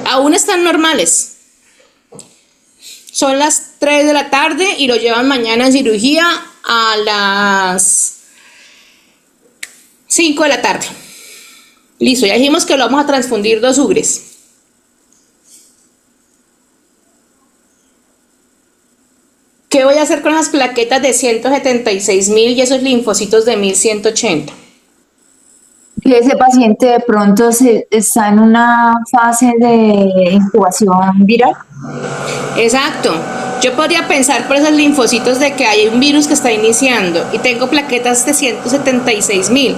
Aún están normales. Son las 3 de la tarde y lo llevan mañana en cirugía a las 5 de la tarde. Listo, ya dijimos que lo vamos a transfundir 2 ugres. ¿Qué voy a hacer con las plaquetas de 176.000 y esos linfocitos de 1.180? Ese paciente de pronto está en una fase de incubación viral. Exacto. Yo podría pensar por esos linfocitos de que hay un virus que está iniciando y tengo plaquetas de 176.000.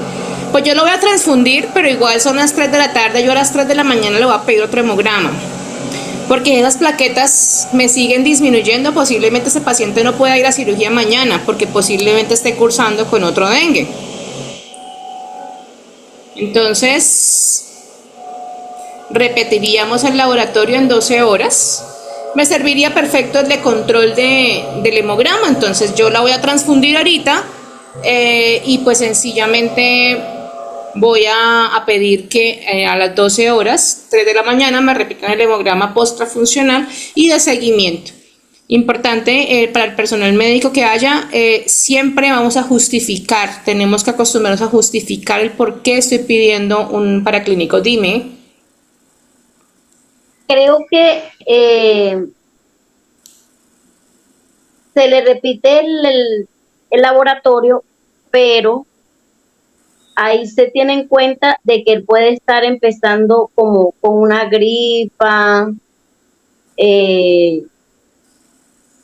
Pues yo lo voy a transfundir, pero igual son las 3 de la tarde, yo a las 3 de la mañana le voy a pedir otro hemograma. Porque esas plaquetas me siguen disminuyendo, posiblemente ese paciente no pueda ir a cirugía mañana, porque posiblemente esté cursando con otro dengue. Entonces, repetiríamos el laboratorio en 12 horas. Me serviría perfecto el de control del hemograma, entonces yo la voy a transfundir ahorita y pues sencillamente voy a pedir que a las 12 horas, 3 de la mañana, me repitan el hemograma posttransfuncional y de seguimiento. Importante para el personal médico que haya, siempre vamos a justificar, tenemos que acostumbrarnos a justificar el por qué estoy pidiendo un paraclínico. Dime. Creo que se le repite el laboratorio, pero ahí se tiene en cuenta de que él puede estar empezando como con una gripa,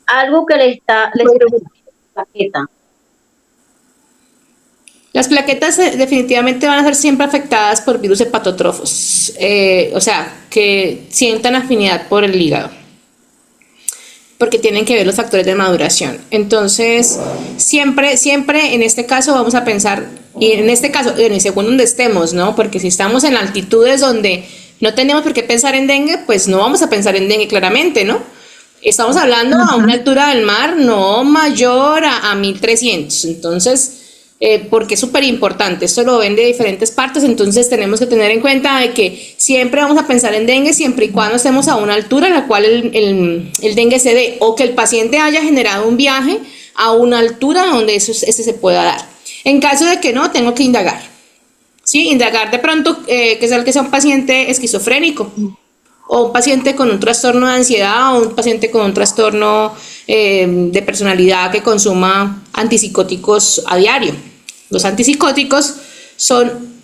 algo que le preocupa la plaqueta. Las plaquetas definitivamente van a ser siempre afectadas por virus hepatotrofos, o sea, que sientan afinidad por el hígado, porque tienen que ver los factores de maduración. Entonces, siempre en este caso vamos a pensar, y en este caso, en el segundo donde estemos, ¿no? Porque si estamos en altitudes donde no tenemos por qué pensar en dengue, pues no vamos a pensar en dengue claramente, ¿no? Estamos hablando a una altura del mar no mayor a 1300, entonces, porque es súper importante, esto lo ven de diferentes partes, entonces tenemos que tener en cuenta de que siempre vamos a pensar en dengue siempre y cuando estemos a una altura en la cual el dengue se dé, o que el paciente haya generado un viaje a una altura donde ese se pueda dar. En caso de que no, tengo que indagar, ¿sí? Indagar de pronto que sea un paciente esquizofrénico, o un paciente con un trastorno de ansiedad, o un paciente con un trastorno de personalidad que consuma antipsicóticos a diario. Los antipsicóticos son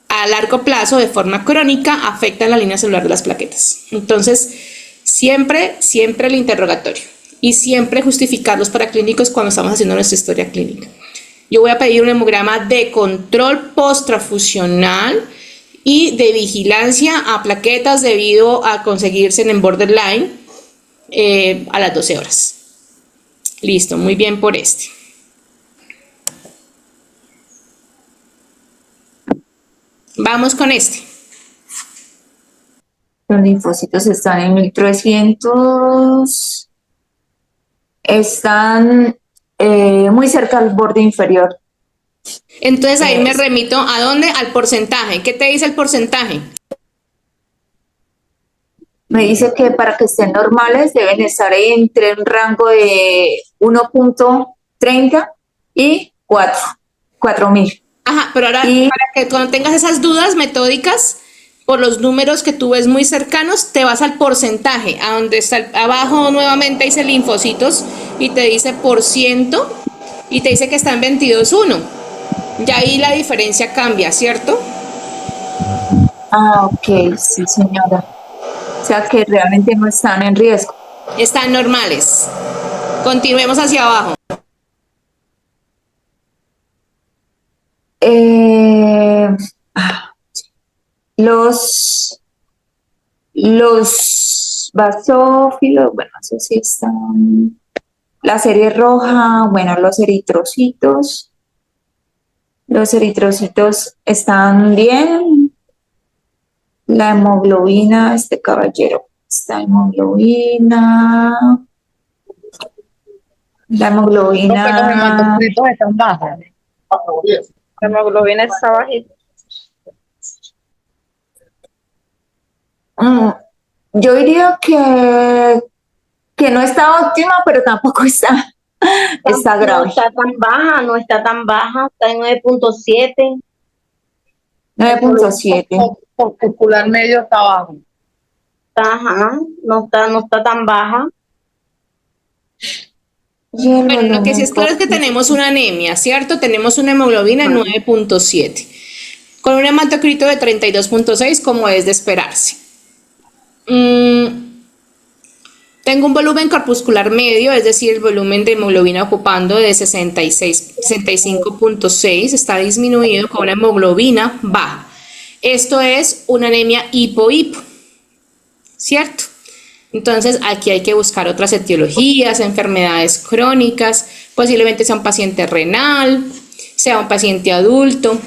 a largo plazo, de forma crónica, afectan la línea celular de las plaquetas. Entonces, siempre el interrogatorio y siempre justificar los paraclínicos cuando estamos haciendo nuestra historia clínica. Yo voy a pedir un hemograma de control post-transfusional y de vigilancia a plaquetas debido a conseguirse en borderline a las 12 horas. Listo, muy bien por este. Vamos con este. Los linfocitos están en 1300, están muy cerca al borde inferior. Entonces ahí me remito ¿a dónde? Al porcentaje. ¿Qué te dice el porcentaje? Me dice que para que estén normales deben estar entre un rango de 1.30 y 4.000. Ajá, pero ahora para que cuando tengas esas dudas metódicas, por los números que tú ves muy cercanos, te vas al porcentaje, a donde está abajo nuevamente dice linfocitos y te dice por ciento y te dice que está en 22.1. Ya ahí la diferencia cambia, ¿cierto? Ah, ok, sí, señora. O sea que realmente no están en riesgo. Están normales. Continuemos hacia abajo. Los basófilos, bueno, eso sí están. La serie roja, bueno, los eritrocitos. Los eritrocitos están bien. La hemoglobina, este caballero, esta hemoglobina. La hemoglobina. Los hematocritos están bajos. La hemoglobina está bajita. Yo diría que no está óptima, pero tampoco está grave. No está tan baja, está en 9.7. 9.7. Por popular medio está bajo. Ajá, no está tan baja. Bueno, lo que sí es claro es que tenemos una anemia, ¿cierto? Tenemos una hemoglobina en 9.7, con un hematocrito de 32.6, como es de esperarse. Tengo un volumen corpuscular medio, es decir, el volumen de hemoglobina ocupando de 65.6, está disminuido con una hemoglobina baja. Esto es una anemia hipo-hipo, ¿cierto? Entonces aquí hay que buscar otras etiologías, enfermedades crónicas, posiblemente sea un paciente renal, sea un paciente adulto,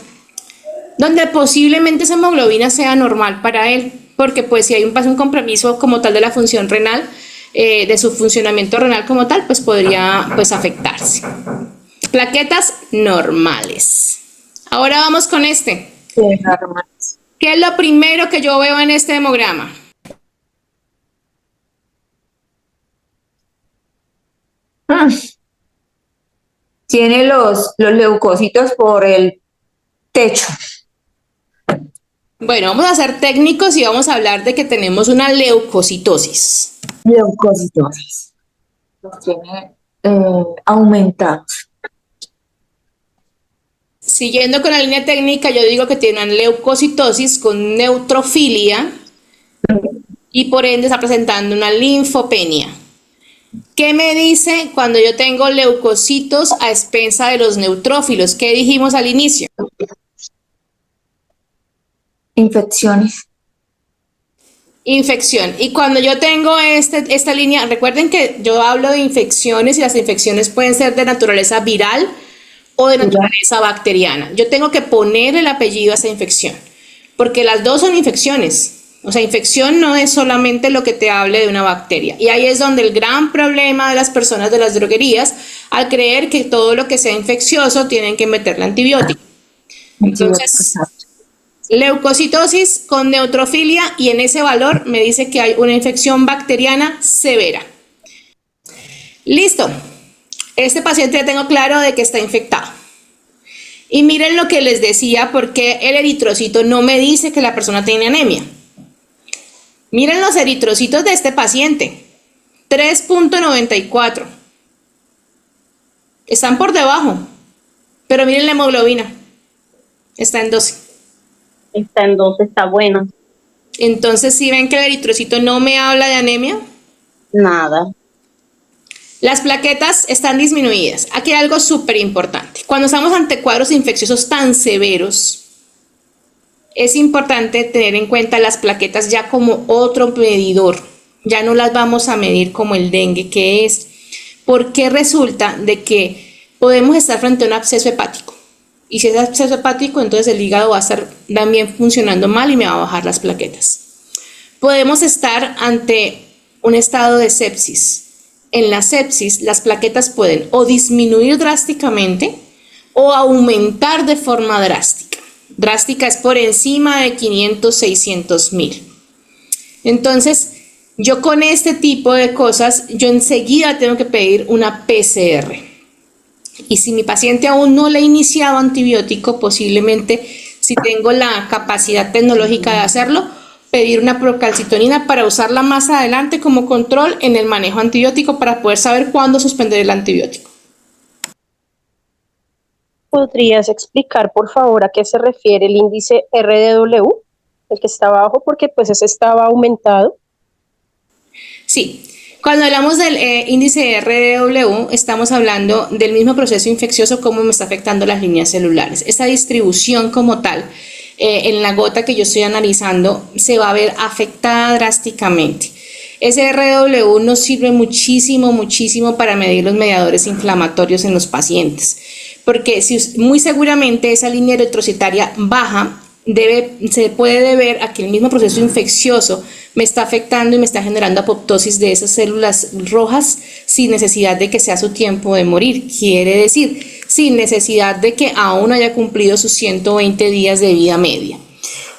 donde posiblemente esa hemoglobina sea normal para él, porque pues si hay un compromiso como tal de la función renal, de su funcionamiento renal como tal, pues podría pues afectarse. Plaquetas normales. Ahora vamos con este. Sí, normales. ¿Qué es lo primero que yo veo en este hemograma? Mm, Tiene los leucocitos por el techo. Bueno, vamos a ser técnicos y vamos a hablar de que tenemos una leucocitosis. Leucocitosis. Los tiene aumentados. Siguiendo con la línea técnica, yo digo que tiene una leucocitosis con neutrofilia y por ende está presentando una linfopenia. ¿Qué me dice cuando yo tengo leucocitos a expensa de los neutrófilos? ¿Qué dijimos al inicio? Infecciones. Infección. Y cuando yo tengo esta línea, recuerden que yo hablo de infecciones y las infecciones pueden ser de naturaleza viral o de naturaleza bacteriana. Yo tengo que poner el apellido a esa infección, porque las dos son infecciones. O sea, infección no es solamente lo que te hable de una bacteria. Y ahí es donde el gran problema de las personas de las droguerías, al creer que todo lo que sea infeccioso tienen que meterle antibiótico. Entonces, leucocitosis con neutrofilia y en ese valor me dice que hay una infección bacteriana severa. Listo. Este paciente ya tengo claro de que está infectado. Y miren lo que les decía, porque el eritrocito no me dice que la persona tiene anemia. Miren los eritrocitos de este paciente. 3.94. Están por debajo. Pero miren la hemoglobina. Está en 12. Está en 12, está buena. Entonces, si ven que el eritrocito no me habla de anemia, Nada. las plaquetas están disminuidas. Aquí hay algo súper importante. Cuando estamos ante cuadros infecciosos tan severos, es importante tener en cuenta las plaquetas ya como otro medidor. Ya no las vamos a medir como el dengue, que es porque resulta de que podemos estar frente a un absceso hepático. Y si es absceso hepático, entonces el hígado va a estar también funcionando mal y me va a bajar las plaquetas. Podemos estar ante un estado de sepsis. En la sepsis, las plaquetas pueden o disminuir drásticamente o aumentar de forma drástica. Drástica es por encima de 500, 600 mil. Entonces, yo con este tipo de cosas, yo enseguida tengo que pedir una PCR. Y si mi paciente aún no le ha iniciado antibiótico, posiblemente, si tengo la capacidad tecnológica de hacerlo, pedir una procalcitonina para usarla más adelante como control en el manejo antibiótico para poder saber cuándo suspender el antibiótico. ¿Podrías explicar, por favor, a qué se refiere el índice RDW, el que está abajo, porque pues ese estaba aumentado? Sí, cuando hablamos del índice RDW, estamos hablando del mismo proceso infeccioso, cómo me está afectando las líneas celulares. Esa distribución como tal, en la gota que yo estoy analizando, se va a ver afectada drásticamente. Ese RW nos sirve muchísimo, muchísimo para medir los mediadores inflamatorios en los pacientes, porque muy seguramente esa línea eritrocitaria baja se puede deber a que el mismo proceso infeccioso me está afectando y me está generando apoptosis de esas células rojas sin necesidad de que sea su tiempo de morir. Quiere decir, sin necesidad de que aún haya cumplido sus 120 días de vida media.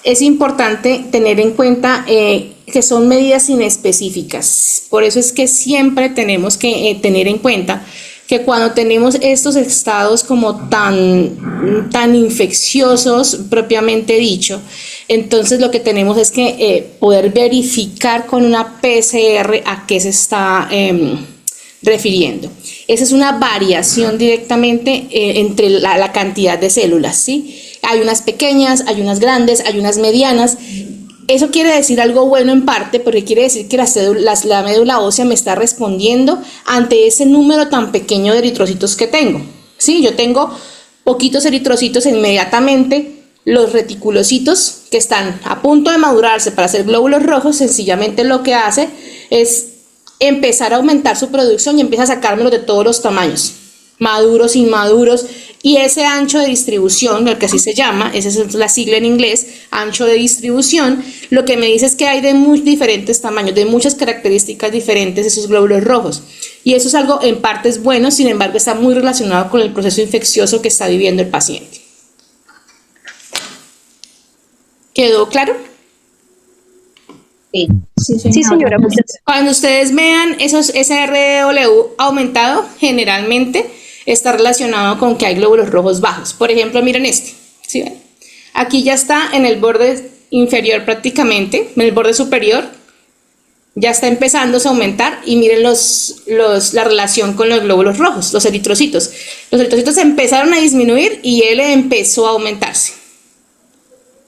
Es importante tener en cuenta que son medidas inespecíficas. Por eso es que siempre tenemos que tener en cuenta que cuando tenemos estos estados como tan infecciosos propiamente dicho, entonces lo que tenemos es que poder verificar con una PCR a qué se está refiriendo. Esa es una variación directamente entre la cantidad de células, ¿sí? Hay unas pequeñas, hay unas grandes, hay unas medianas. Eso quiere decir algo bueno en parte, porque quiere decir que la médula ósea me está respondiendo ante ese número tan pequeño de eritrocitos que tengo. Sí, yo tengo poquitos eritrocitos inmediatamente. Los reticulocitos que están a punto de madurarse para hacer glóbulos rojos, sencillamente lo que hace es empezar a aumentar su producción y empieza a sacármelos de todos los tamaños, maduros, inmaduros, y ese ancho de distribución, el que así se llama, esa es la sigla en inglés, ancho de distribución, lo que me dice es que hay de muy diferentes tamaños, de muchas características diferentes esos glóbulos rojos, y eso es algo en parte es bueno, sin embargo está muy relacionado con el proceso infeccioso que está viviendo el paciente. ¿Quedó claro? Sí. Sí, señora, muchas gracias. Cuando ustedes vean ese RW aumentado, generalmente está relacionado con que hay glóbulos rojos bajos. Por ejemplo, miren este. ¿Sí ven? Aquí ya está en el borde inferior prácticamente, en el borde superior. Ya está empezándose a aumentar y miren la relación con los glóbulos rojos, los eritrocitos. Los eritrocitos empezaron a disminuir y él empezó a aumentarse.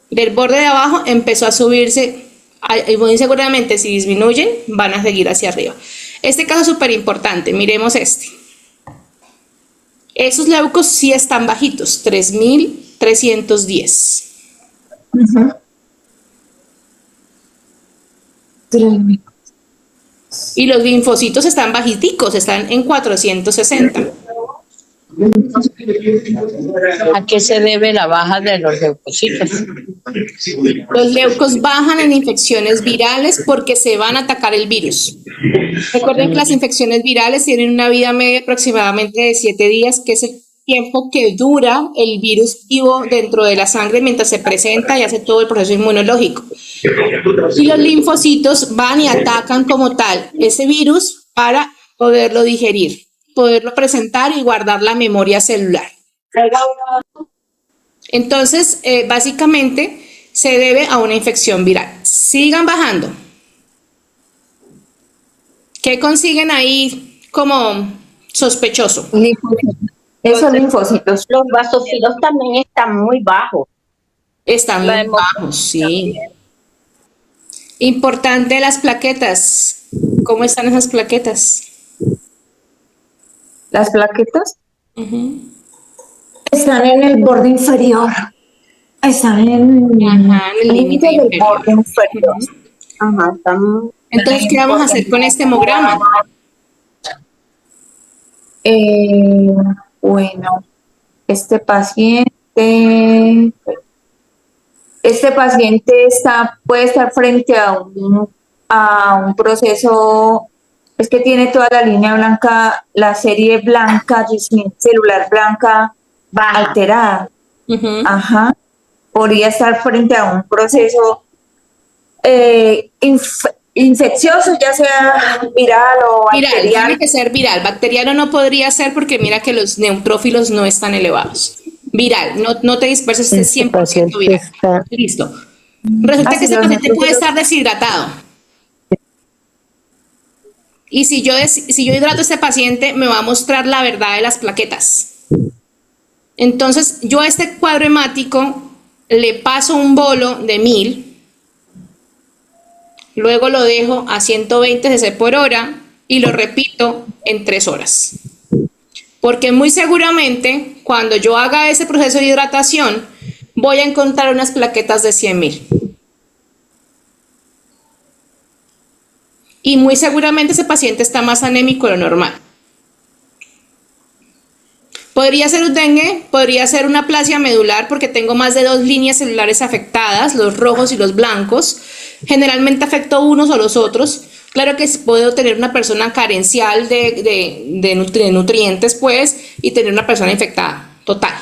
Del borde de abajo empezó a subirse y muy seguramente si disminuyen van a seguir hacia arriba. Este caso es súper importante, miremos este. Esos leucos sí están bajitos, 3.310. Y los linfocitos están bajiticos, están en 460. ¿A qué se debe la baja de los leucocitos? Los leucos bajan en infecciones virales porque se van a atacar el virus. Recuerden que las infecciones virales tienen una vida media aproximadamente de 7 días, que es el tiempo que dura el virus vivo dentro de la sangre mientras se presenta y hace todo el proceso inmunológico. Y los linfocitos van y atacan como tal ese virus para poderlo digerir, poderlo presentar y guardar la memoria celular. Entonces, básicamente se debe a una infección viral. Sigan bajando. ¿Qué consiguen ahí como sospechoso? Esos linfocitos. Los basofilos también están muy bajos. Están muy bajos, sí. Importante las plaquetas. ¿Cómo están esas plaquetas? Las plaquetas Ujú. están en el borde inferior. Están en el límite del inferior. borde inferior. Ajá, están. Entonces, ¿qué vamos a hacer con este hemograma? Bueno, este paciente puede estar frente a un proceso, es que tiene toda la línea blanca, la serie blanca, celular blanca alterada. Ujú. Ajá. Podría estar frente a un proceso infeccioso, ya sea viral o Viral, bacteriano. tiene que ser viral. Bacteriano no podría ser porque mira que los neutrófilos no están elevados. Viral, no te disperses, este 100% viral. Listo. Resulta que este paciente puede estar deshidratado. Y si yo hidrato a este paciente, me va a mostrar la verdad de las plaquetas. Entonces, yo a este cuadro hemático le paso un bolo de 1000. Luego lo dejo a 120 cc por hora y lo repito en 3 horas. Porque muy seguramente cuando yo haga ese proceso de hidratación voy a encontrar unas plaquetas de 100.000. Y muy seguramente ese paciente está más anémico de lo normal. Podría ser un dengue, podría ser una aplasia medular porque tengo más de 2 líneas celulares afectadas, los rojos y los blancos. Generalmente afecto unos o los otros. Claro que puedo tener una persona carencial de nutrientes, pues, y tener una persona infectada, total.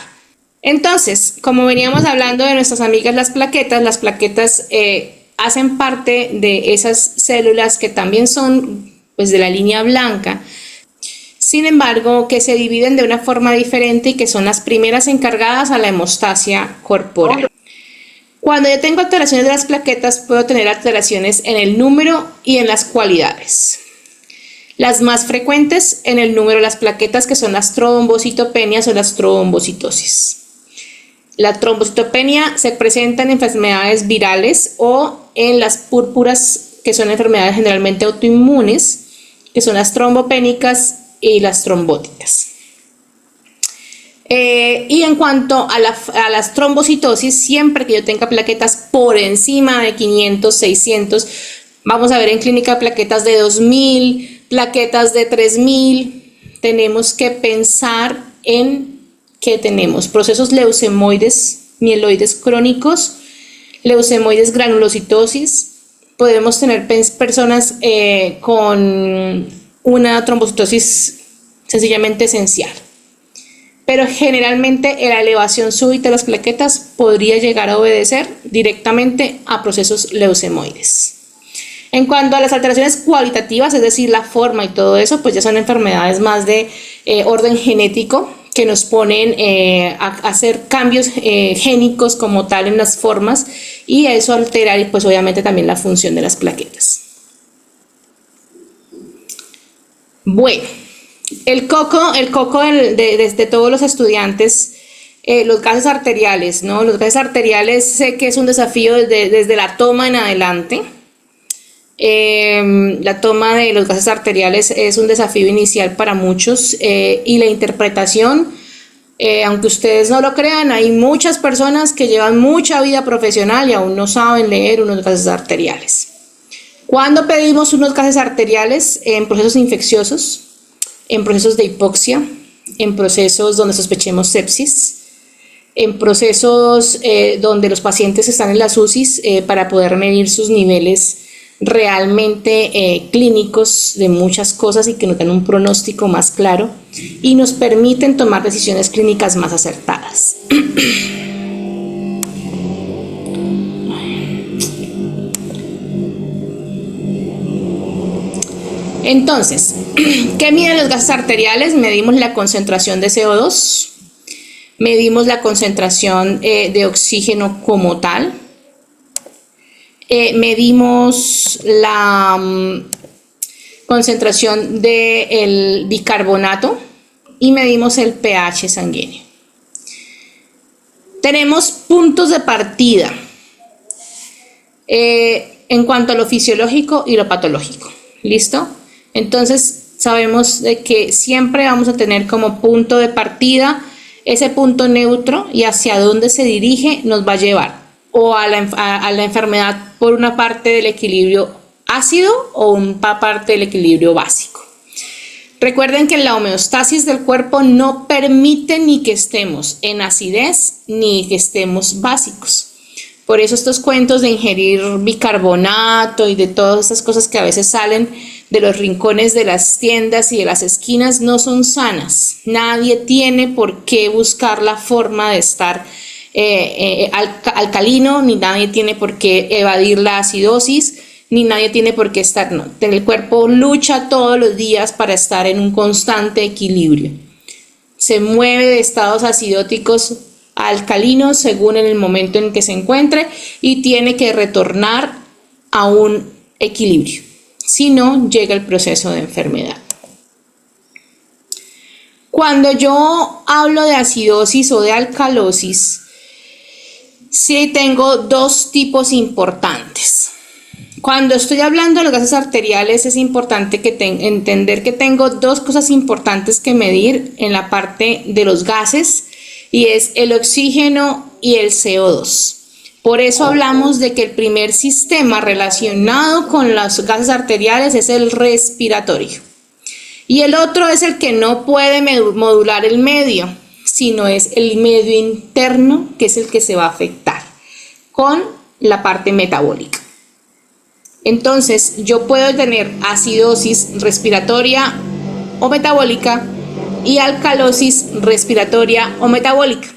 Entonces, como veníamos hablando de nuestras amigas las plaquetas hacen parte de esas células que también son, pues, de la línea blanca. Sin embargo, que se dividen de una forma diferente y que son las primeras encargadas a la hemostasia corporal. Cuando yo tengo alteraciones de las plaquetas, puedo tener alteraciones en el número y en las cualidades. Las más frecuentes en el número de las plaquetas, que son las trombocitopenias o las trombocitosis. La trombocitopenia se presenta en enfermedades virales o en las púrpuras, que son enfermedades generalmente autoinmunes, que son las trombopénicas y las trombóticas. Y en cuanto a las trombocitosis, siempre que yo tenga plaquetas por encima de 500, 600, vamos a ver en clínica plaquetas de 2000, plaquetas de 3000, tenemos que pensar en que tenemos procesos leucemoides, mieloides crónicos, leucemoides granulocitosis, podemos tener personas con una trombocitosis sencillamente esencial. Pero generalmente la elevación súbita de las plaquetas podría llegar a obedecer directamente a procesos leucemoides. En cuanto a las alteraciones cualitativas, es decir, la forma y todo eso, pues ya son enfermedades más de orden genético que nos ponen a hacer cambios génicos como tal en las formas y eso altera pues obviamente también la función de las plaquetas. Bueno, el coco de todos los estudiantes, los gases arteriales, ¿no? Los gases arteriales sé que es un desafío desde la toma en adelante. La toma de los gases arteriales es un desafío inicial para muchos y la interpretación, aunque ustedes no lo crean, hay muchas personas que llevan mucha vida profesional y aún no saben leer unos gases arteriales. Cuando pedimos unos gases arteriales en procesos infecciosos, en procesos de hipoxia, en procesos donde sospechemos sepsis, en procesos donde los pacientes están en las UCIs para poder medir sus niveles realmente clínicos de muchas cosas y que nos dan un pronóstico más claro y nos permiten tomar decisiones clínicas más acertadas. Entonces, ¿qué miden los gases arteriales? Medimos la concentración de CO2, medimos la concentración de oxígeno como tal, medimos la concentración del bicarbonato y medimos el pH sanguíneo. Tenemos puntos de partida en cuanto a lo fisiológico y lo patológico. ¿Listo? Entonces sabemos de que siempre vamos a tener como punto de partida ese punto neutro y hacia dónde se dirige nos va a llevar o a la enfermedad por una parte del equilibrio ácido o una parte del equilibrio básico. Recuerden que la homeostasis del cuerpo no permite ni que estemos en acidez ni que estemos básicos. Por eso estos cuentos de ingerir bicarbonato y de todas esas cosas que a veces salen de los rincones de las tiendas y de las esquinas no son sanas. Nadie tiene por qué buscar la forma de estar alcalino, ni nadie tiene por qué evadir la acidosis, ni nadie tiene por qué estar, no. El cuerpo lucha todos los días para estar en un constante equilibrio. Se mueve de estados acidóticos a alcalinos según en el momento en que se encuentre y tiene que retornar a un equilibrio. Si no, llega el proceso de enfermedad. Cuando yo hablo de acidosis o de alcalosis, sí tengo dos tipos importantes. Cuando estoy hablando de los gases arteriales es importante entender que tengo dos cosas importantes que medir en la parte de los gases y es el oxígeno y el CO2. Por eso hablamos de que el primer sistema relacionado con los gases arteriales es el respiratorio. Y el otro es el que no puede modular el medio, sino es el medio interno, que es el que se va a afectar con la parte metabólica. Entonces, yo puedo tener acidosis respiratoria o metabólica y alcalosis respiratoria o metabólica.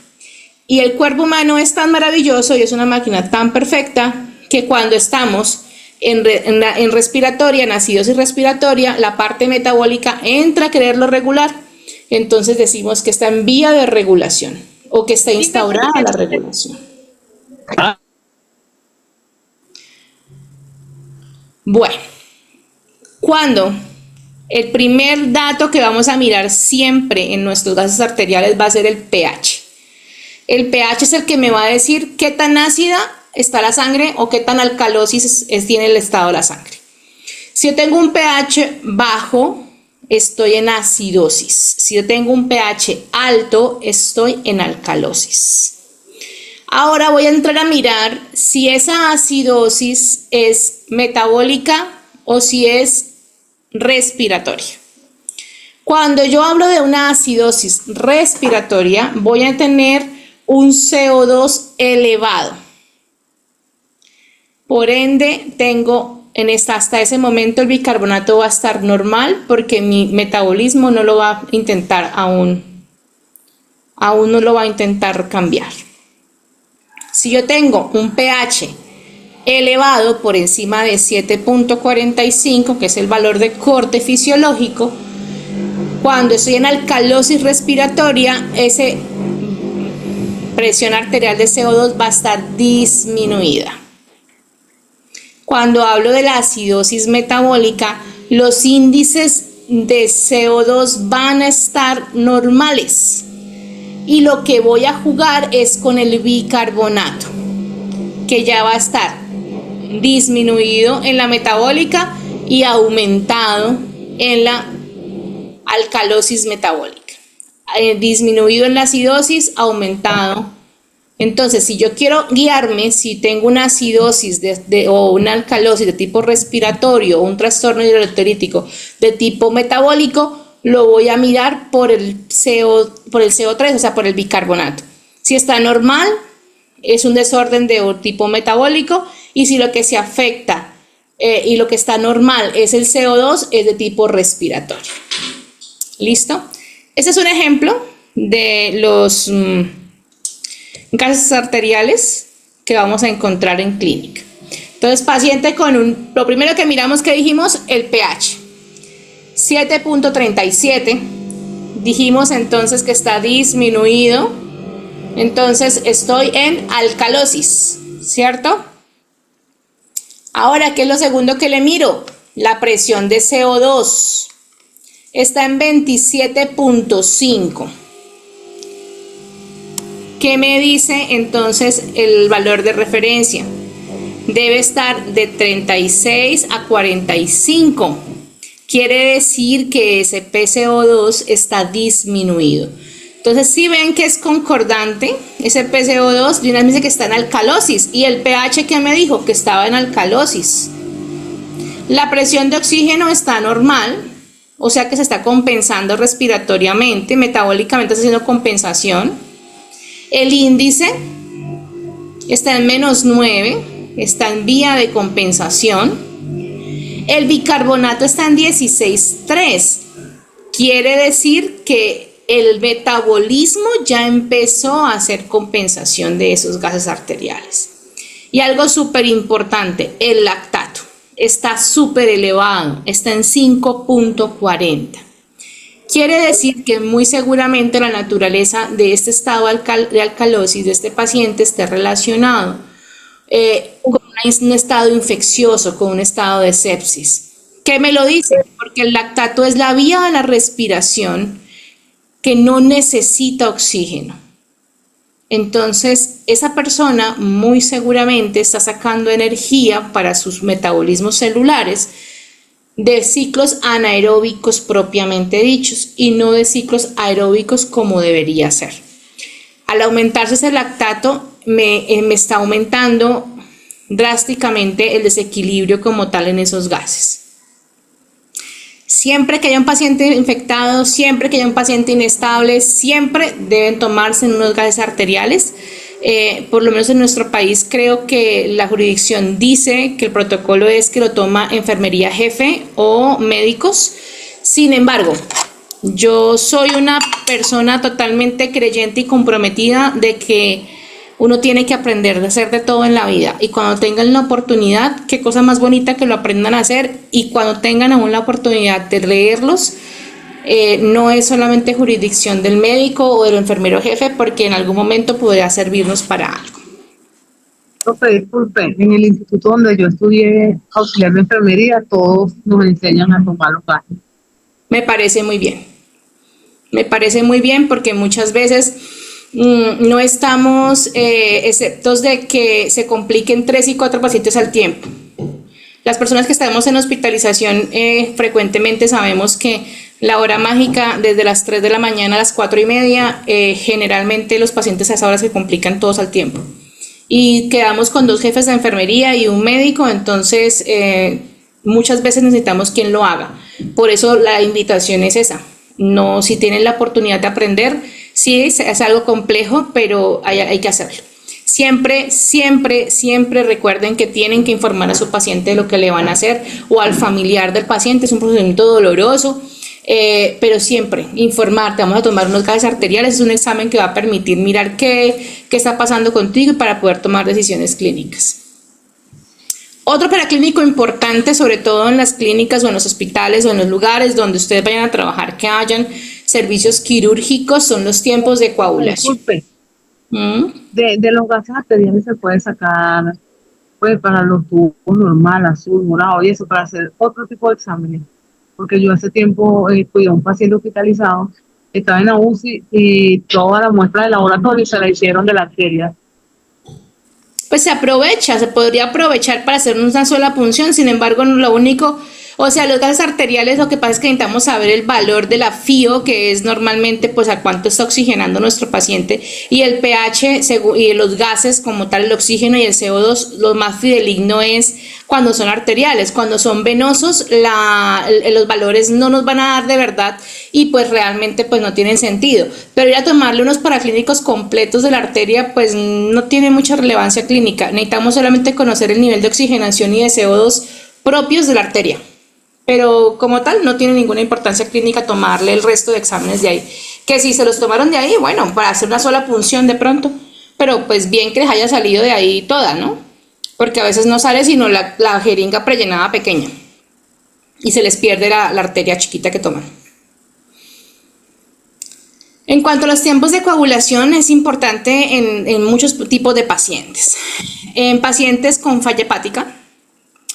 Y el cuerpo humano es tan maravilloso y es una máquina tan perfecta que cuando estamos en respiratoria, en acidosis respiratoria, la parte metabólica entra a quererlo regular. Entonces decimos que está en vía de regulación o que está instaurada la regulación. Bueno, cuando el primer dato que vamos a mirar siempre en nuestros gases arteriales va a ser el pH. El pH es el que me va a decir qué tan ácida está la sangre o qué tan alcalosis tiene el estado de la sangre. Si yo tengo un pH bajo, estoy en acidosis. Si yo tengo un pH alto, estoy en alcalosis. Ahora voy a entrar a mirar si esa acidosis es metabólica o si es respiratoria. Cuando yo hablo de una acidosis respiratoria, voy a tener un CO2 elevado. Por ende, hasta ese momento el bicarbonato va a estar normal porque mi metabolismo no lo va a intentar aún no lo va a intentar cambiar. Si yo tengo un pH elevado por encima de 7.45, que es el valor de corte fisiológico, cuando estoy en alcalosis respiratoria, esa presión arterial de CO2 va a estar disminuida. Cuando hablo de la acidosis metabólica, los índices de CO2 van a estar normales y lo que voy a jugar es con el bicarbonato, que ya va a estar disminuido en la metabólica y aumentado en la alcalosis metabólica, disminuido en la acidosis, aumentado. Entonces, si yo quiero guiarme, si tengo una acidosis o una alcalosis de tipo respiratorio o un trastorno hidroelectrolítico de tipo metabólico, lo voy a mirar por el CO3, o sea, por el bicarbonato. Si está normal, es un desorden de tipo metabólico, y si lo que se afecta y lo que está normal es el CO2, es de tipo respiratorio. ¿Listo? Este es un ejemplo de los gases arteriales que vamos a encontrar en clínica. Entonces, paciente con lo primero que miramos que dijimos, el pH. 7.37. Dijimos entonces que está disminuido. Entonces, estoy en alcalosis, ¿cierto? Ahora, ¿qué es lo segundo que le miro? La presión de CO2. Está en 27.5. ¿Qué me dice entonces el valor de referencia? Debe estar de 36 a 45. Quiere decir que ese PCO2 está disminuido. Entonces, si ven que es concordante, ese PCO2 de una vez me dice que está en alcalosis. Y el pH, ¿qué me dijo? Que estaba en alcalosis. La presión de oxígeno está normal, o sea que se está compensando respiratoriamente, metabólicamente está haciendo compensación. El índice está en -9, está en vía de compensación. El bicarbonato está en 16.3. Quiere decir que el metabolismo ya empezó a hacer compensación de esos gases arteriales. Y algo súper importante, el lactato está súper elevado, está en 5.40. Quiere decir que muy seguramente la naturaleza de este estado de alcalosis de este paciente esté relacionado con un estado infeccioso, con un estado de sepsis. ¿Qué me lo dice? Porque el lactato es la vía de la respiración que no necesita oxígeno. Entonces, esa persona muy seguramente está sacando energía para sus metabolismos celulares de ciclos anaeróbicos propiamente dichos y no de ciclos aeróbicos como debería ser. Al aumentarse ese lactato, me está aumentando drásticamente el desequilibrio como tal en esos gases. Siempre que haya un paciente infectado, siempre que haya un paciente inestable, siempre deben tomarse unos gases arteriales. Por lo menos en nuestro país creo que la jurisdicción dice que el protocolo es que lo toma enfermería jefe o médicos. Sin embargo, yo soy una persona totalmente creyente y comprometida de que uno tiene que aprender a hacer de todo en la vida, y cuando tengan la oportunidad, qué cosa más bonita que lo aprendan a hacer, y cuando tengan aún la oportunidad de leerlos, no es solamente jurisdicción del médico o del enfermero jefe, porque en algún momento podrá servirnos para algo. Profe, disculpe, en el instituto donde yo estudié auxiliar de enfermería, todos nos enseñan a tomar los gases. Me parece muy bien. Me parece muy bien porque muchas veces no estamos exceptos de que se compliquen 3 y 4 pacientes al tiempo. Las personas que estamos en hospitalización frecuentemente sabemos que la hora mágica desde las 3 de la mañana a las 4:30, generalmente los pacientes a esa hora se complican todos al tiempo. Y quedamos con 2 jefes de enfermería y un médico, entonces muchas veces necesitamos quien lo haga. Por eso la invitación es esa. No, si tienen la oportunidad de aprender, sí, es algo complejo, pero hay que hacerlo. Siempre, siempre, siempre recuerden que tienen que informar a su paciente de lo que le van a hacer o al familiar del paciente. Es un procedimiento doloroso, pero siempre informarte. Vamos a tomar unos gases arteriales, es un examen que va a permitir mirar qué está pasando contigo y para poder tomar decisiones clínicas. Otro paraclínico importante, sobre todo en las clínicas o en los hospitales o en los lugares donde ustedes vayan a trabajar, que hayan servicios quirúrgicos, son los tiempos de coagulación. Disculpe, ¿Mm? de los gases arteriales se puede sacar, pues para los tubos normal, azul, morado y eso, para hacer otro tipo de exámenes. Porque yo hace tiempo cuidé a un paciente hospitalizado, estaba en la UCI y toda la muestra de laboratorio se la hicieron de la arteria. Pues se aprovecha, se podría aprovechar para hacer una sola punción, sin embargo, lo único, o sea, los gases arteriales, lo que pasa es que necesitamos saber el valor de la FIO, que es normalmente pues a cuánto está oxigenando nuestro paciente, y el pH y los gases como tal, el oxígeno y el CO2, lo más fidedigno es cuando son arteriales. Cuando son venosos, los valores no nos van a dar de verdad y pues realmente pues no tienen sentido. Pero ir a tomarle unos paraclínicos completos de la arteria pues no tiene mucha relevancia clínica. Necesitamos solamente conocer el nivel de oxigenación y de CO2 propios de la arteria. Pero como tal no tiene ninguna importancia clínica tomarle el resto de exámenes de ahí. Que si se los tomaron de ahí, bueno, para hacer una sola punción de pronto. Pero pues bien que les haya salido de ahí toda, ¿no? Porque a veces no sale sino la jeringa prellenada pequeña y se les pierde la arteria chiquita que toman. En cuanto a los tiempos de coagulación, es importante en muchos tipos de pacientes. En pacientes con falla hepática,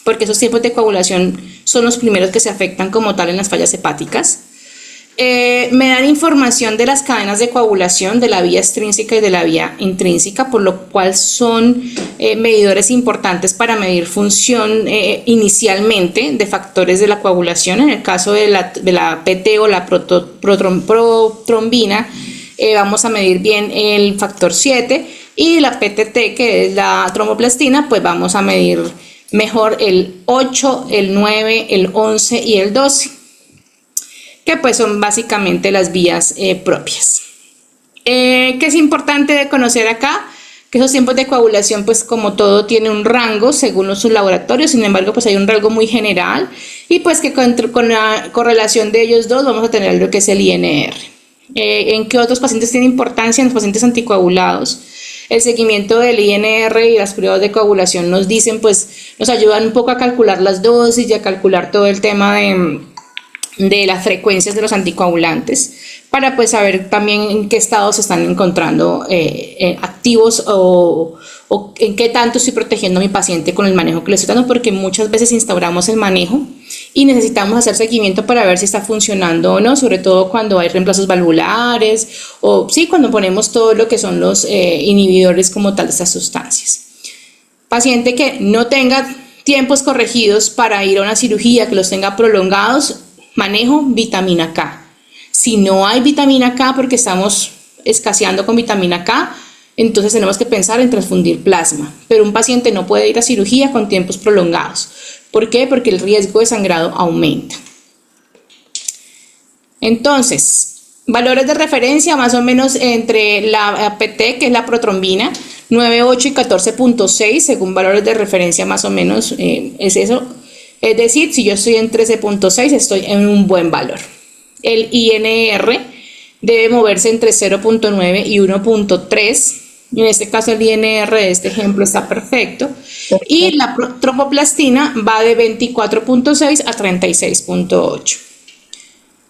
porque esos tiempos de coagulación son los primeros que se afectan como tal en las fallas hepáticas. Me dan información de las cadenas de coagulación, de la vía extrínseca y de la vía intrínseca, por lo cual son medidores importantes para medir función inicialmente de factores de la coagulación. En el caso de la PT o la protrombina, vamos a medir bien el factor 7, y la PTT, que es la tromboplastina, pues vamos a medir mejor el 8, el 9, el 11 y el 12. Que pues son básicamente las vías propias. ¿Qué es importante de conocer acá? Que esos tiempos de coagulación, pues como todo, tiene un rango según sus laboratorios, sin embargo, pues hay un rango muy general, y pues que con la correlación de ellos dos vamos a tener lo que es el INR. ¿En qué otros pacientes tiene importancia? En los pacientes anticoagulados. El seguimiento del INR y las pruebas de coagulación nos dicen, pues nos ayudan un poco a calcular las dosis y a calcular todo el tema de las frecuencias de los anticoagulantes, para pues saber también en qué estado se están encontrando activos o en qué tanto estoy protegiendo a mi paciente con el manejo que le estoy dando, porque muchas veces instauramos el manejo y necesitamos hacer seguimiento para ver si está funcionando o no, sobre todo cuando hay reemplazos valvulares o sí, cuando ponemos todo lo que son los inhibidores como tal de estas sustancias. Paciente que no tenga tiempos corregidos para ir a una cirugía, que los tenga prolongados, manejo vitamina K. Si no hay vitamina K porque estamos escaseando con vitamina K, entonces tenemos que pensar en transfundir plasma. Pero un paciente no puede ir a cirugía con tiempos prolongados. ¿Por qué? Porque el riesgo de sangrado aumenta. Entonces, valores de referencia más o menos entre la PT, que es la protrombina, 9,8 y 14,6, según valores de referencia más o menos es eso. Es decir, si yo estoy en 13,6, estoy en un buen valor. El INR debe moverse entre 0,9 y 1,3. En este caso el INR de este ejemplo está perfecto. Y la tromboplastina va de 24,6 a 36,8.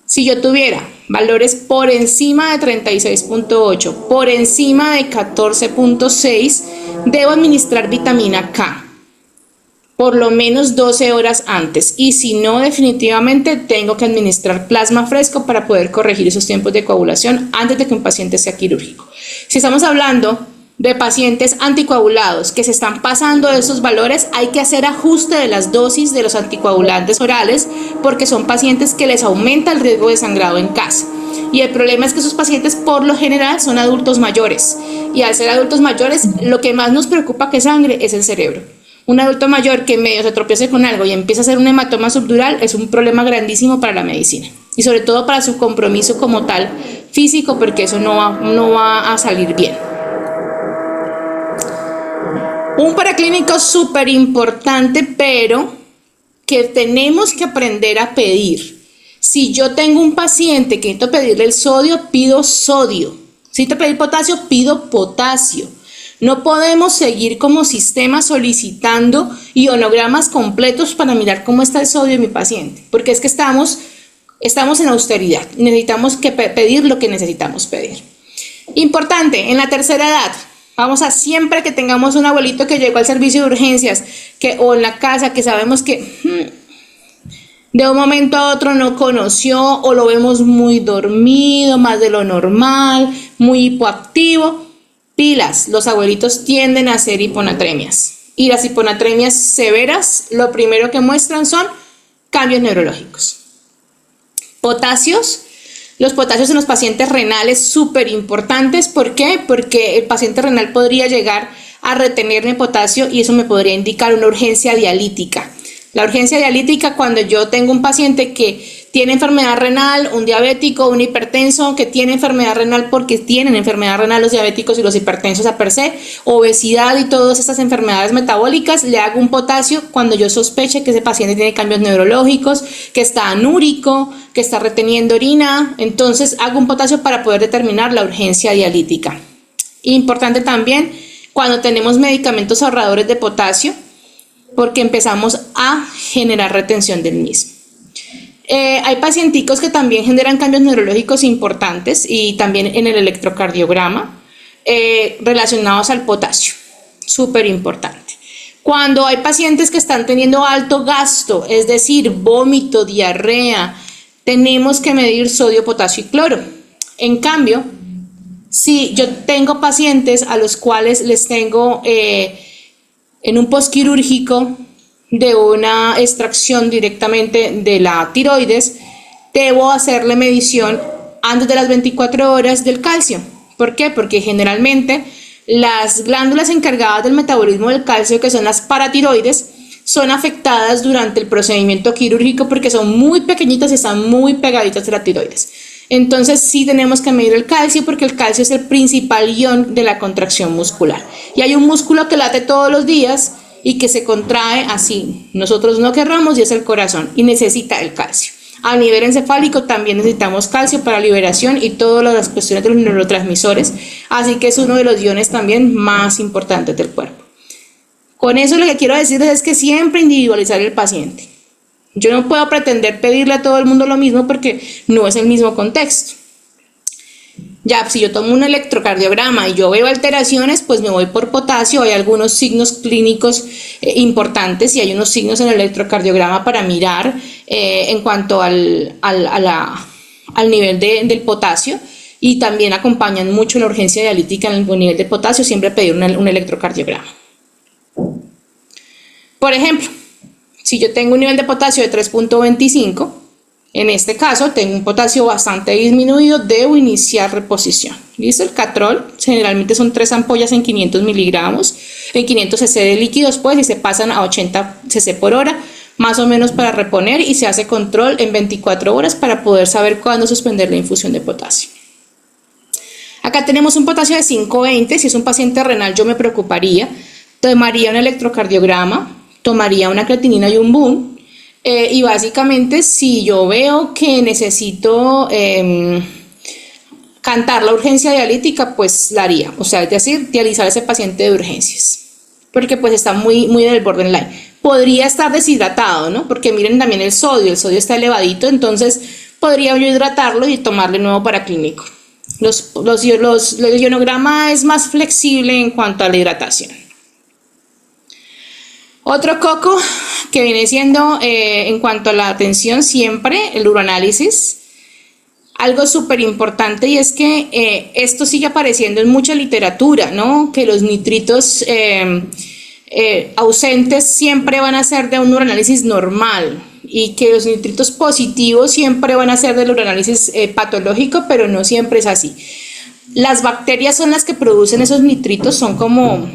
Si yo tuviera valores por encima de 36,8, por encima de 14,6, debo administrar vitamina K. Por lo menos 12 horas antes, y si no, definitivamente tengo que administrar plasma fresco para poder corregir esos tiempos de coagulación antes de que un paciente sea quirúrgico. Si estamos hablando de pacientes anticoagulados que se están pasando de esos valores, hay que hacer ajuste de las dosis de los anticoagulantes orales, porque son pacientes que les aumenta el riesgo de sangrado en casa. Y el problema es que esos pacientes por lo general son adultos mayores, y al ser adultos mayores lo que más nos preocupa que sangre es el cerebro. Un adulto mayor que medio se tropiece con algo y empieza a hacer un hematoma subdural es un problema grandísimo para la medicina, y sobre todo para su compromiso como tal físico, porque eso no va a salir bien. Un paraclínico súper importante, pero que tenemos que aprender a pedir. Si yo tengo un paciente que necesito pedirle el sodio, pido sodio. Si necesito pedir potasio, pido potasio. No podemos seguir como sistema solicitando ionogramas completos para mirar cómo está el sodio de mi paciente, porque es que estamos en austeridad, necesitamos pedir lo que necesitamos pedir. Importante, en la tercera edad, vamos a siempre que tengamos un abuelito que llegó al servicio de urgencias o en la casa que sabemos que de un momento a otro no conoció o lo vemos muy dormido, más de lo normal, muy hipoactivo. Pilas, los abuelitos tienden a hacer hiponatremias y las hiponatremias severas lo primero que muestran son cambios neurológicos. Potasios. Los potasios en los pacientes renales súper importantes. ¿Por qué? Porque el paciente renal podría llegar a retenerme potasio y eso me podría indicar una urgencia dialítica. La urgencia dialítica cuando yo tengo un paciente que tiene enfermedad renal, un diabético, un hipertenso, que tiene enfermedad renal porque tienen enfermedad renal los diabéticos y los hipertensos a per se, obesidad y todas estas enfermedades metabólicas, le hago un potasio cuando yo sospeche que ese paciente tiene cambios neurológicos, que está anúrico, que está reteniendo orina, entonces hago un potasio para poder determinar la urgencia dialítica. Importante también cuando tenemos medicamentos ahorradores de potasio, porque empezamos a generar retención del mismo. Hay pacienticos que también generan cambios neurológicos importantes y también en el electrocardiograma relacionados al potasio, súper importante. Cuando hay pacientes que están teniendo alto gasto, es decir, vómito, diarrea, tenemos que medir sodio, potasio y cloro. En cambio, si yo tengo pacientes a los cuales les tengo en un postquirúrgico de una extracción directamente de la tiroides, debo hacerle medición antes de las 24 horas del calcio. ¿Por qué? Porque generalmente las glándulas encargadas del metabolismo del calcio, que son las paratiroides, son afectadas durante el procedimiento quirúrgico porque son muy pequeñitas y están muy pegaditas de la tiroides. Entonces sí tenemos que medir el calcio porque el calcio es el principal ion de la contracción muscular. Y hay un músculo que late todos los días y que se contrae así, nosotros no querramos, y es el corazón y necesita el calcio. A nivel encefálico también necesitamos calcio para liberación y todas las cuestiones de los neurotransmisores, así que es uno de los iones también más importantes del cuerpo. Con eso lo que quiero decirles es que siempre individualizar el paciente. Yo no puedo pretender pedirle a todo el mundo lo mismo porque no es el mismo contexto. Ya, si yo tomo un electrocardiograma y yo veo alteraciones, pues me voy por potasio. Hay algunos signos clínicos importantes y hay unos signos en el electrocardiograma para mirar en cuanto al nivel del potasio, y también acompañan mucho la urgencia dialítica en el nivel de potasio, siempre pedir un electrocardiograma. Por ejemplo, si yo tengo un nivel de potasio de 3.25, en este caso tengo un potasio bastante disminuido, debo iniciar reposición. ¿Listo? El Catrol generalmente son 3 ampollas en 500 miligramos, en 500 cc de líquidos, pues, y se pasan a 80 cc por hora, más o menos para reponer, y se hace control en 24 horas para poder saber cuándo suspender la infusión de potasio. Acá tenemos un potasio de 5.20, si es un paciente renal yo me preocuparía, tomaría un electrocardiograma, tomaría una creatinina y un BUN, y básicamente si yo veo que necesito cantar la urgencia dialítica, pues la haría, o sea, es decir, dializar a ese paciente de urgencias, porque pues está muy en el borderline. Podría estar deshidratado, ¿no? Porque miren también el sodio está elevadito, entonces podría yo hidratarlo y tomarle nuevo paraclínico. El ionograma es más flexible en cuanto a la hidratación. Otro coco que viene siendo en cuanto a la atención siempre, el uroanálisis. Algo súper importante, y es que esto sigue apareciendo en mucha literatura, ¿no? Que los nitritos ausentes siempre van a ser de un uroanálisis normal y que los nitritos positivos siempre van a ser del uroanálisis patológico, pero no siempre es así. Las bacterias son las que producen esos nitritos, son como,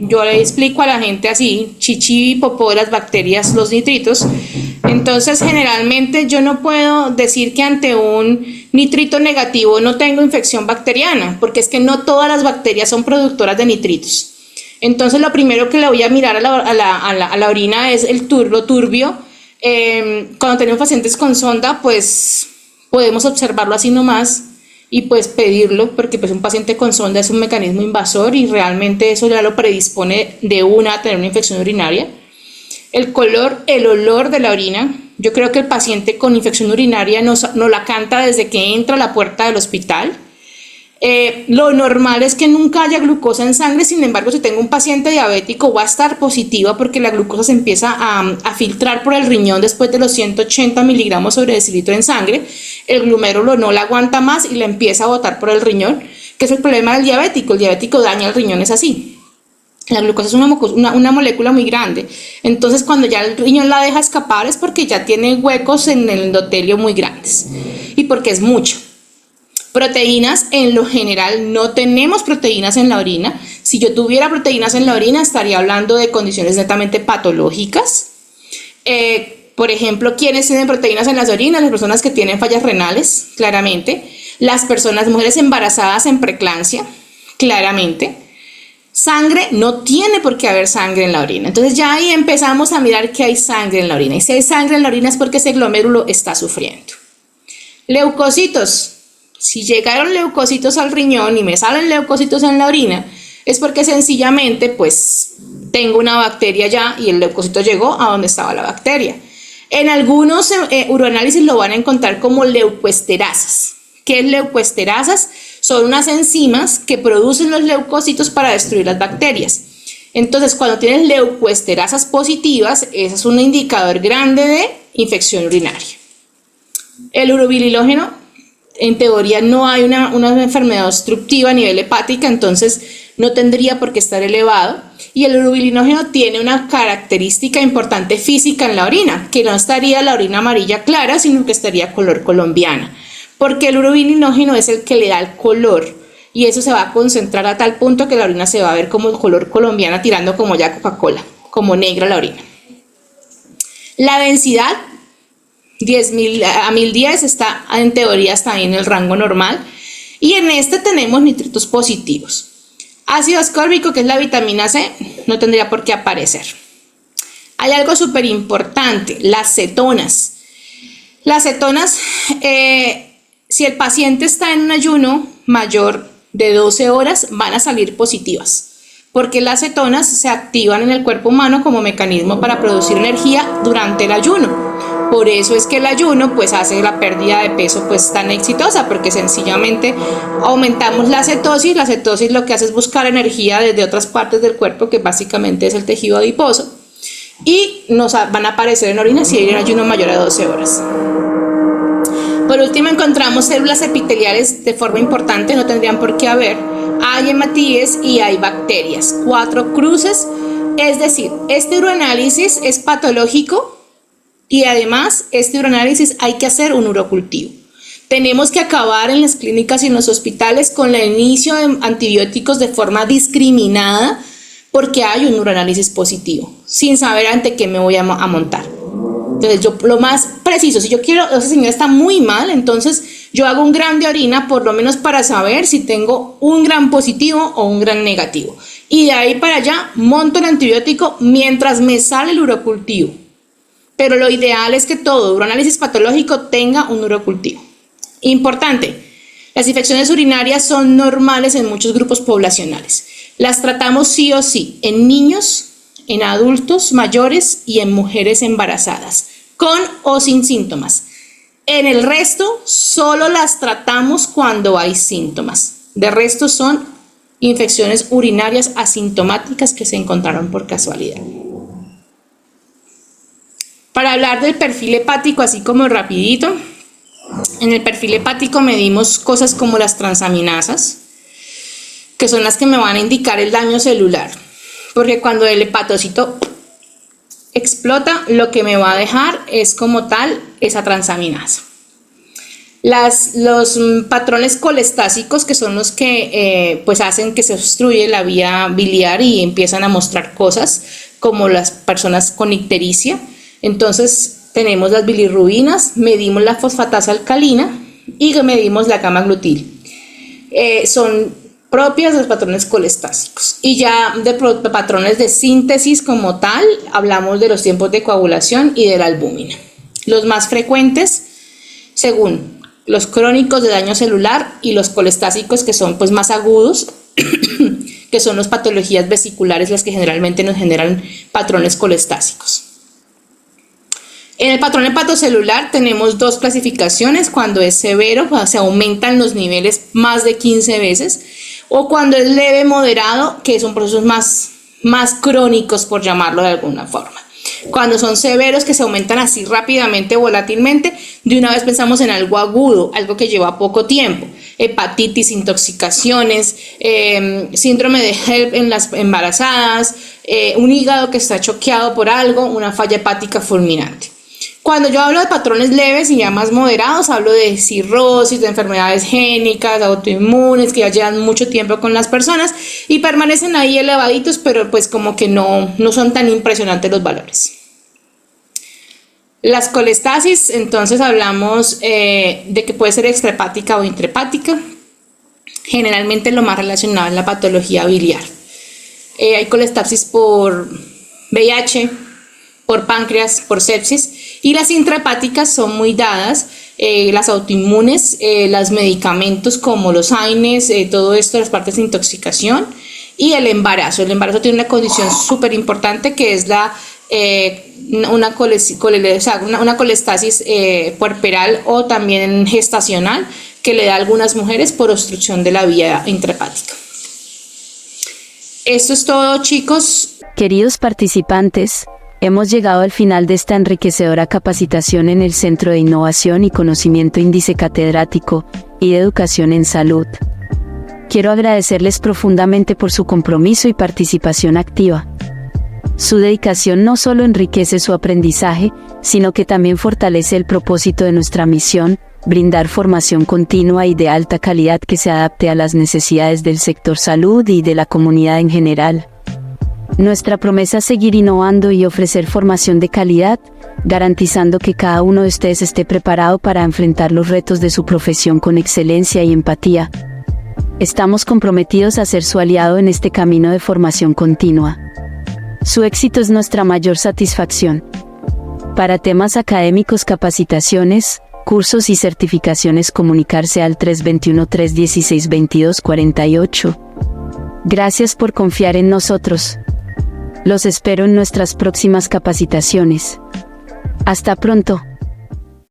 yo le explico a la gente así, chichi y popó de las bacterias, los nitritos. Entonces generalmente yo no puedo decir que ante un nitrito negativo no tengo infección bacteriana, porque es que no todas las bacterias son productoras de nitritos. Entonces lo primero que le voy a mirar a la orina es lo turbio. Cuando tenemos pacientes con sonda, pues podemos observarlo así nomás, y pues pedirlo, porque pues un paciente con sonda es un mecanismo invasor y realmente eso ya lo predispone de una a tener una infección urinaria. El color, el olor de la orina. Yo creo que el paciente con infección urinaria no la canta desde que entra a la puerta del hospital. Lo normal es que nunca haya glucosa en sangre, sin embargo, si tengo un paciente diabético va a estar positiva porque la glucosa se empieza a filtrar por el riñón después de los 180 miligramos sobre decilitro en sangre. El glomérulo no la aguanta más y la empieza a botar por el riñón, que es el problema del diabético. El diabético daña el riñón, es así. La glucosa es una molécula muy grande, entonces cuando ya el riñón la deja escapar es porque ya tiene huecos en el endotelio muy grandes y porque es mucho. Proteínas, en lo general no tenemos proteínas en la orina. Si yo tuviera proteínas en la orina estaría hablando de condiciones netamente patológicas. Por ejemplo, ¿quiénes tienen proteínas en las orinas? Las personas que tienen fallas renales, claramente. Las mujeres embarazadas en preeclampsia, claramente. Sangre, no tiene por qué haber sangre en la orina. Entonces ya ahí empezamos a mirar que hay sangre en la orina. Y si hay sangre en la orina es porque ese glomérulo está sufriendo. Leucocitos. Si llegaron leucocitos al riñón y me salen leucocitos en la orina, es porque sencillamente pues tengo una bacteria ya y el leucocito llegó a donde estaba la bacteria. En algunos uroanálisis lo van a encontrar como leucoesterasas. ¿Qué es leucoesterasas? Son unas enzimas que producen los leucocitos para destruir las bacterias. Entonces, cuando tienes leucoesterasas positivas, ese es un indicador grande de infección urinaria. El urobililógeno, en teoría no hay una enfermedad obstructiva a nivel hepática, entonces no tendría por qué estar elevado. Y el urobilinógeno tiene una característica importante física en la orina, que no estaría la orina amarilla clara, sino que estaría color colombiana, porque el urobilinógeno es el que le da el color y eso se va a concentrar a tal punto que la orina se va a ver como color colombiana, tirando como ya Coca-Cola, como negra la orina. La densidad 10.000 a 1010 está en teoría está ahí en el rango normal y en este tenemos nitritos positivos. Ácido ascórbico, que es la vitamina C, no tendría por qué aparecer. Hay algo súper importante, las cetonas. Las cetonas, si el paciente está en un ayuno mayor de 12 horas, van a salir positivas, porque las cetonas se activan en el cuerpo humano como mecanismo para producir energía durante el ayuno. Por eso es que el ayuno pues hace la pérdida de peso pues tan exitosa, porque sencillamente aumentamos la cetosis lo que hace es buscar energía desde otras partes del cuerpo, que básicamente es el tejido adiposo, y nos van a aparecer en orina si hay un ayuno mayor a 12 horas. Por último, encontramos células epiteliales de forma importante, no tendrían por qué haber. Hay hematíes y hay bacterias, 4 cruces, es decir, este uroanálisis es patológico. Y además, este uroanálisis hay que hacer un urocultivo. Tenemos que acabar en las clínicas y en los hospitales con el inicio de antibióticos de forma discriminada porque hay un uroanálisis positivo, sin saber ante qué me voy a montar. Entonces, yo lo más preciso, si yo quiero, esa señora está muy mal, entonces yo hago un gram de orina por lo menos para saber si tengo un gram positivo o un gram negativo. Y de ahí para allá monto el antibiótico mientras me sale el urocultivo. Pero lo ideal es que todo uroanálisis patológico tenga un urocultivo. Importante, las infecciones urinarias son normales en muchos grupos poblacionales. Las tratamos sí o sí en niños, en adultos mayores y en mujeres embarazadas, con o sin síntomas. En el resto, solo las tratamos cuando hay síntomas. De resto son infecciones urinarias asintomáticas que se encontraron por casualidad. Para hablar del perfil hepático, así como rapidito, en el perfil hepático medimos cosas como las transaminasas, que son las que me van a indicar el daño celular, porque cuando el hepatocito explota, lo que me va a dejar es como tal esa transaminasa. Los patrones colestásicos, que son los que pues hacen que se obstruye la vía biliar y empiezan a mostrar cosas, como las personas con ictericia. Entonces tenemos las bilirrubinas, medimos la fosfatasa alcalina y medimos la gamma glutil. Son propias de los patrones colestásicos. Y ya de patrones de síntesis como tal, hablamos de los tiempos de coagulación y de la albúmina. Los más frecuentes, según los crónicos de daño celular y los colestásicos, que son pues más agudos, que son las patologías vesiculares las que generalmente nos generan patrones colestásicos. En el patrón hepatocelular tenemos dos clasificaciones: cuando es severo, se aumentan los niveles más de 15 veces, o cuando es leve, moderado, que son procesos más crónicos, por llamarlo de alguna forma. Cuando son severos, que se aumentan así rápidamente, volatilmente, de una vez pensamos en algo agudo, algo que lleva poco tiempo: hepatitis, intoxicaciones, síndrome de HELLP en las embarazadas, un hígado que está choqueado por algo, una falla hepática fulminante. Cuando yo hablo de patrones leves y ya más moderados, hablo de cirrosis, de enfermedades génicas, autoinmunes, que ya llevan mucho tiempo con las personas y permanecen ahí elevaditos, pero pues como que no son tan impresionantes los valores. Las colestasis, entonces hablamos de que puede ser extrahepática o intrahepática. Generalmente lo más relacionado es la patología biliar. Hay colestasis por VIH, por páncreas, por sepsis, y las intrahepáticas son muy dadas, las autoinmunes, los medicamentos como los AINES, todo esto, las partes de intoxicación, y el embarazo. El embarazo tiene una condición súper importante, que es una colestasis puerperal o también gestacional, que le da a algunas mujeres por obstrucción de la vía intrahepática. Esto es todo, chicos. Queridos participantes, hemos llegado al final de esta enriquecedora capacitación en el Centro de Innovación y Conocimiento Índice Catedrático y de Educación en Salud. Quiero agradecerles profundamente por su compromiso y participación activa. Su dedicación no solo enriquece su aprendizaje, sino que también fortalece el propósito de nuestra misión: brindar formación continua y de alta calidad que se adapte a las necesidades del sector salud y de la comunidad en general. Nuestra promesa es seguir innovando y ofrecer formación de calidad, garantizando que cada uno de ustedes esté preparado para enfrentar los retos de su profesión con excelencia y empatía. Estamos comprometidos a ser su aliado en este camino de formación continua. Su éxito es nuestra mayor satisfacción. Para temas académicos, capacitaciones, cursos y certificaciones, comunicarse al 321-316-2248. Gracias por confiar en nosotros. Los espero en nuestras próximas capacitaciones. Hasta pronto.